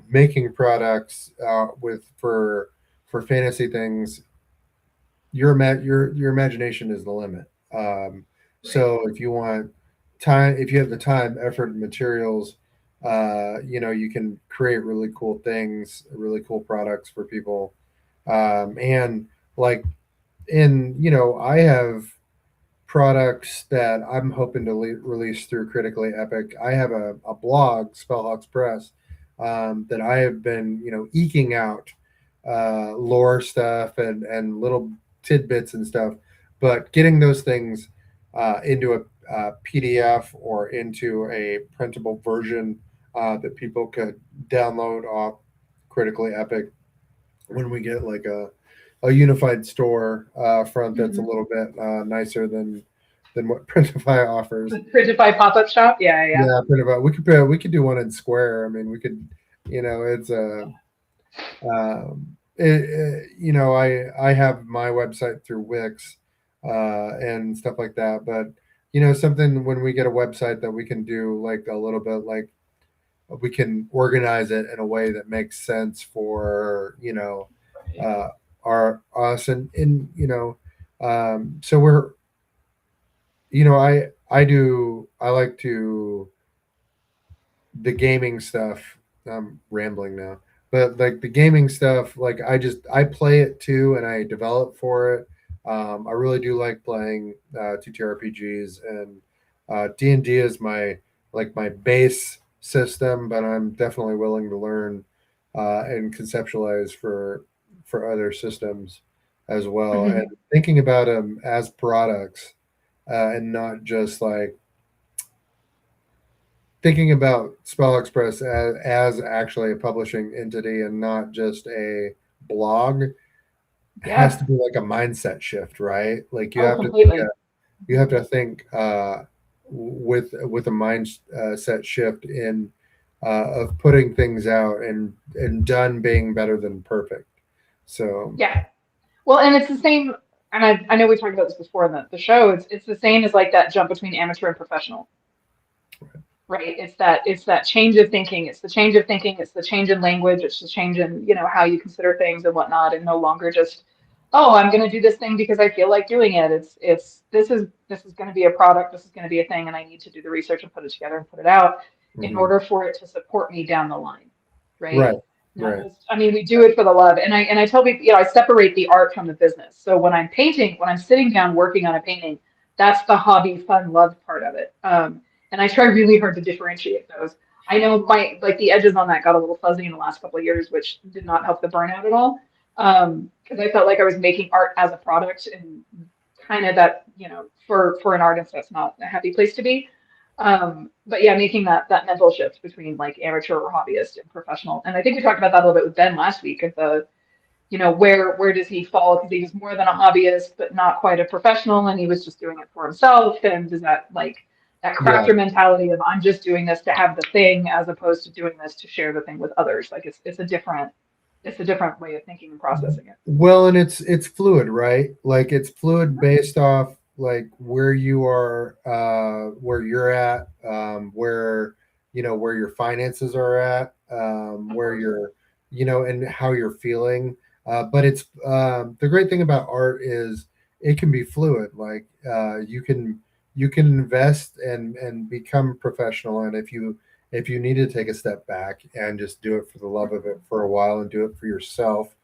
making products for fantasy things. Your imagination is the limit. Right. So if you want time, if you have the time, effort, and materials, you can create really cool things, really cool products for people. And like I have products that I'm hoping to release through Critically Epic. I have a blog, Spellhawks Press, that I have been, eking out lore stuff and little tidbits and stuff, but getting those things into a PDF or into a printable version that people could download off Critically Epic when we get like a unified store front that's a Hmm. little bit nicer than what Printify offers. The Printify pop-up shop. Yeah. Yeah, Printify. We could do one in Square. I mean, we could. It's a. I have my website through Wix and stuff like that, but something when we get a website that we can do like a little bit like we can organize it in a way that makes sense for uh, our us and so we're I like to the gaming stuff. I'm rambling now, but like the gaming stuff, like I play it too and I develop for it. I really do like playing TTRPGs, and D&D is my base system, but I'm definitely willing to learn and conceptualize for other systems as well, and Mhm. thinking about them as products, and not just like thinking about Spell Express as actually a publishing entity and not just a blog has Yeah. to be like a mindset shift, right? Like Oh, completely. you have to think with a mindset shift in of putting things out and done being better than perfect. So Yeah. Well, and it's the same, and I know we talked about this before in the show. It's the same as like that jump between amateur and professional, right? It's that change of thinking. It's the change of thinking. It's the change in language. It's the change in how you consider things and whatnot, and no longer just, oh, I'm going to do this thing because I feel like doing it. It's this is going to be a product. This is going to be a thing, and I need to do the research and put it together and put it out in mhm. order for it to support me down the line, right? Right, Not right, just, I mean, we do it for the love, and I tell people, I separate the art from the business. So when I'm painting, when I'm sitting down working on a painting, that's the hobby, fun, love part of it. And I try really hard to differentiate those. I know my like the edges on that got a little fuzzy in the last couple of years, which did not help the burnout at all. Because I felt like I was making art as a product, and kind of that, for an artist, that's not a happy place to be. But yeah, making that mental shift between like amateur or hobbyist and professional. And I think we talked about that a little bit with Ben last week of the, where does he fall? Because he was more than a hobbyist, but not quite a professional, and he was just doing it for himself. And is that like that yeah. crafter mentality of I'm just doing this to have the thing as opposed to doing this to share the thing with others? Like it's a different way of thinking and processing it. Well, and it's fluid, right? Like it's fluid based off like where you are, where you're at, where your finances are at, Of where course. you're, and how you're feeling. But it's the great thing about art is it can be fluid. Like you can invest and become professional, and if you need to take a step back and just do it for the love of it for a while and do it for yourself,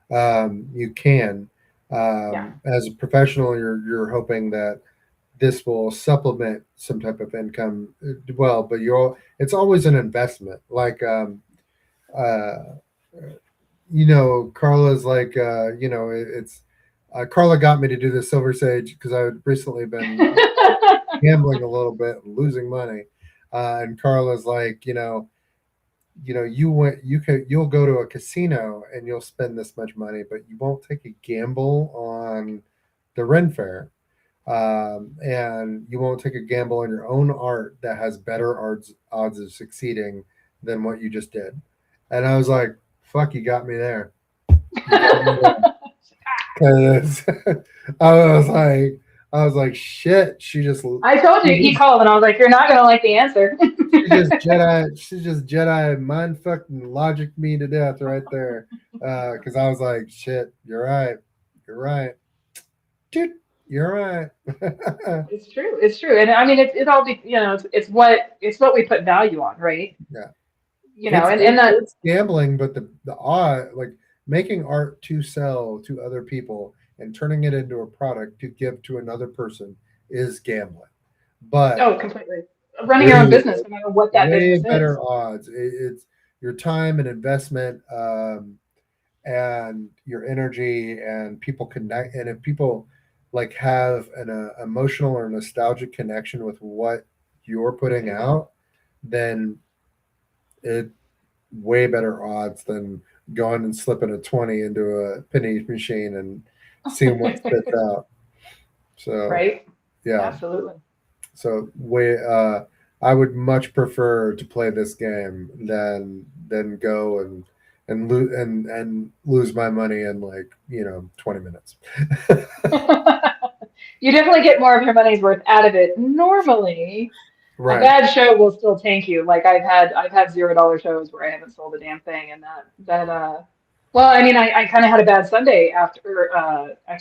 you can. Yeah. As a professional, you're hoping that this will supplement some type of income. Well, but it's always an investment. Like uh, Carla's like it's Carla got me to do the Silver Sage because I had recently been gambling a little bit and losing money, and Carla's like, you'll go to a casino and you'll spend this much money, but you won't take a gamble on the Ren Fair, and you won't take a gamble on your own art that has better odds of succeeding than what you just did. And I was like, "Fuck, you got me there. You got me there." 'Cause I was like, shit. I told you, She he just called and I was like, you're not gonna like the answer. she just Jedi mind fucking logic me to death right there. Because I was like, shit, you're right, dude, you're right. It's true. It's true. And I mean, it all be, it's what we put value on, right? Yeah, And that, it's gambling, but the odd like making art to sell to other people and turning it into a product to give to another person is gambling, but oh, completely. Running your own way business, no matter what that way business better is. odds. It's your time and investment, and your energy, and people connect. And if people like have an emotional or nostalgic connection with what you're putting out, then it way better odds than going and slipping a 20 into a penny machine and seeing what spits out. So Right? yeah, Absolutely. so I would much prefer to play this game than go and lose my money in like 20 minutes. You definitely get more of your money's worth out of it. Normally, a Right. bad show will still tank you. Like I've had $0 shows where I haven't sold a damn thing, and that well, I mean, I kind of had a bad Sunday after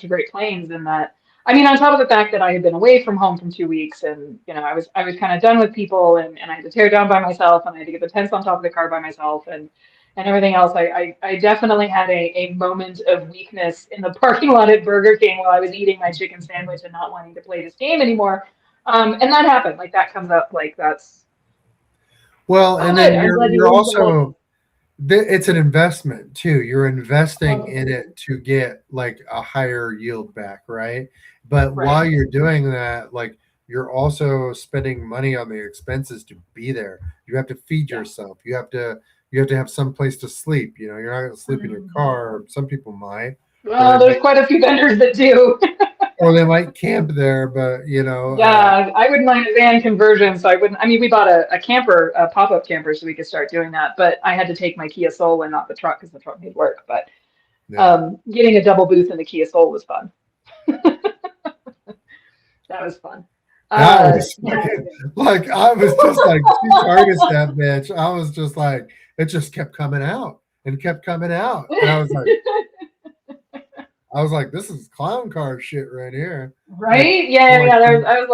Great Plains, in that, I mean, on top of the fact that I had been away from home from 2 weeks, and I was kind of done with people, and I had to tear down by myself, and I had to get the tents on top of the car by myself, and and everything else. I definitely had a moment of weakness in the parking lot at Burger King while I was eating my chicken sandwich and not wanting to play this game anymore. And that happened. Like that comes up. Like that's Well, and good. then I'm glad you you're learned some lessons. also it's an investment too. You're investing in Absolutely. it to get like a higher yield back, right? But while Right. you're doing that, like you're also spending money on the expenses to be there. You have to feed Yeah. yourself. You have to have some place to sleep. You know, you're not going to sleep in your Mhm. car. Some people might, or Well, they there's might, quite a few vendors that do. or they might camp there. But Yeah, I wouldn't mind a van conversion, so I wouldn't. I mean, we bought a camper, a pop-up camper, so we could start doing that. But I had to take my Kia Soul and not the truck because the truck made work. But yeah. getting a double booth in the Kia Soul was fun. That was fun. That was Yeah, fucking like I was just like she's hardest that bitch. I was just like it just kept coming out and kept coming out. And I was like, this is clown car shit right here. Like right? Yeah, like yeah. I was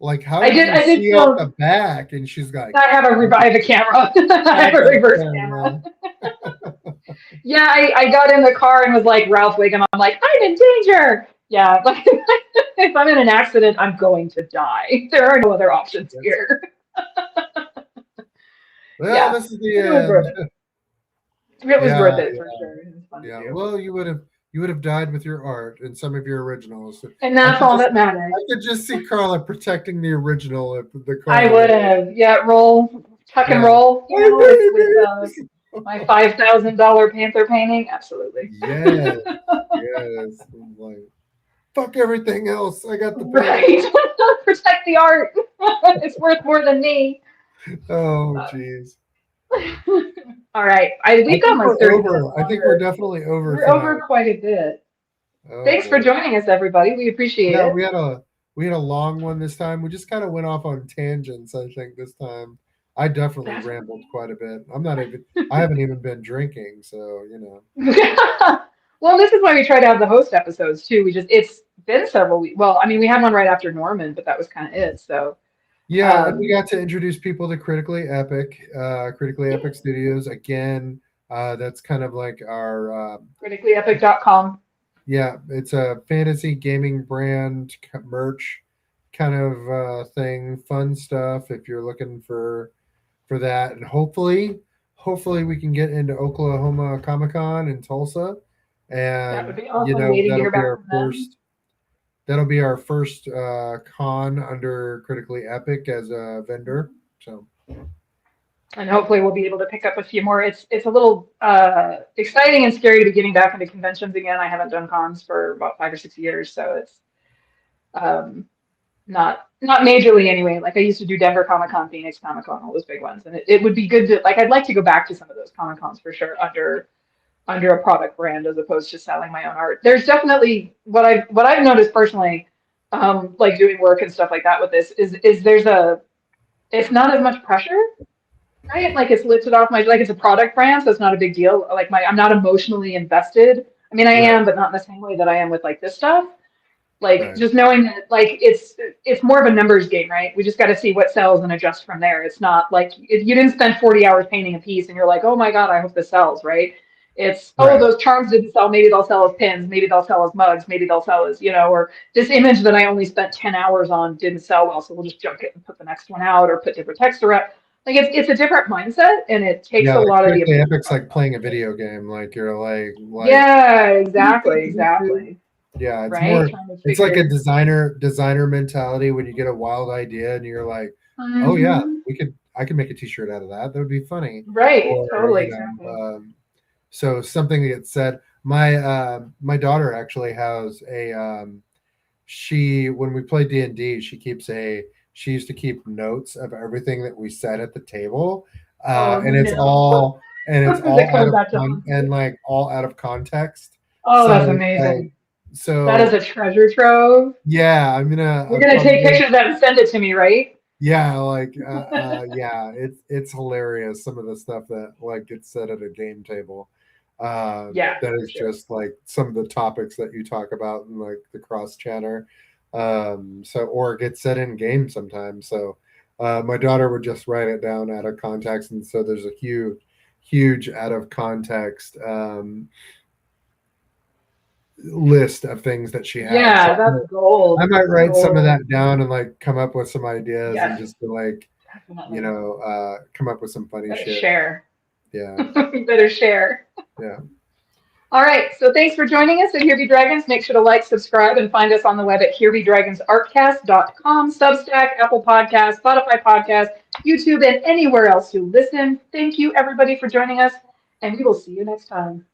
like how I did did, you I did see out the feel back? And she's like, I have a I have a camera. I have a backup reverse camera. camera. Yeah, I got in the car and was like Ralph Wiggum. I'm like, I'm in danger. Yeah, like if I'm in an accident, I'm going to die. There are no other options Yes. here. Well, Yeah, this is the it was worth end. it. It was Yeah, worth it yeah, for sure. It was fun to yeah. do. Well, you would have died with your art and some of your originals. And I that's could all just that matters. I could just see Carla protecting the original of the I car. would have, yeah, tuck and Yeah. roll, My with baby. my $5,000 Panther painting. Absolutely. Yes, yes. I'm like, fuck everything else. I got the painting. Right. Protect the art. It's worth more than me. Oh, Uh, jeez. all right. I We've gone think like we're 30 minutes over. I think we're longer. definitely over We're over tonight. quite a bit. Oh Thanks for boy. joining us, everybody. We appreciate Yeah, it. we had a long one this time. We just kind of went off on tangents, I think, this time. I definitely That's rambled quite a bit. I haven't even been drinking, so well, this is why we try to have the host episodes too. It's been several weeks. Well, I mean, we had one right after Norman, but that was kind of it. So, Yeah, and we um, got to introduce people to Critically yeah, Epic Studios again. That's kind of like our criticallyepic.com. yeah, it's a fantasy gaming brand merch kind of thing, fun stuff. If you're looking for that, and hopefully we can get into Oklahoma Comic Con in Tulsa, That would and be awesome. Waiting to that'll hear be back our from them. first. That'll be our first con under Critically Epic as a vendor. So And hopefully we'll be able to pick up a few more. It's a little exciting and scary to be getting back into conventions again. I haven't done cons for about 5 or 6 years, so it's um, not majorly anyway. Like I used to do Denver Comic Con, Phoenix Comic Con, all those big ones, and it would be good to like I'd like to go back to some of those Comic Cons for sure under a product brand as opposed to selling my own art. There's definitely what I've noticed personally, like doing work and stuff like that with this is there's a it's not as much pressure, right? Like it's lifted off my like it's a product brand, so it's not a big deal. Like I'm not emotionally invested. I mean, I right, am, but not in the same way that I am with like this stuff. Like right, just knowing that like it's more of a numbers game, right? We just got to see what sells and adjust from there. It's not like if you didn't spend 40 hours painting a piece and you're like, oh my God, I hope this sells, right? It's oh right, those charms didn't sell, maybe they'll sell as pins, maybe they'll sell as mugs, maybe they'll sell as or this image that I only spent 10 hours on didn't sell well, so we'll just junk it and put the next one out or put different text around. Like it's a different mindset and it takes yeah. a Like lot of the Critically emotion Epic's out like of it. playing a video game. Like you're like Yeah, exactly. yeah. It's Right? more. Trying to It's like a figure. designer mentality when you get a wild idea and you're like, oh yeah, Mhm. I could make a T-shirt out of that. That would be funny. Right, Or totally, exactly. so something that said my daughter actually has a she when we play D&D she used to keep notes of everything that we said at the table, Oh and it's no. That out comes of back to haunt you. like all out of context. Oh, So that's like amazing. That is so a treasure trove. yeah, You're I'm gonna take probably pictures of that and send it to me, right? yeah, like yeah, it's hilarious some of the stuff that like gets said at a game table. Yeah, That for is sure. just like some of the topics that you talk about in like the cross chatter. So or it gets said in game sometimes. So my daughter would just write it down out of context, and so there's a huge out of context list of things that she has. Yeah, So that's gold. I might That's write some of gold. that down and like come up with some ideas and Yes. just to like, Definitely. you know, come up with some funny Better shit. share. Yeah. Better share. Yeah. All right, so thanks for joining us at Here Be Dragons. Make sure to like, subscribe, and find us on the web at herebedragonsartcast.com, Substack, Apple Podcasts, Spotify Podcasts, YouTube, and anywhere else you listen. Thank you, everybody, for joining us, and we will see you next time.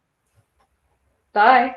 Bye.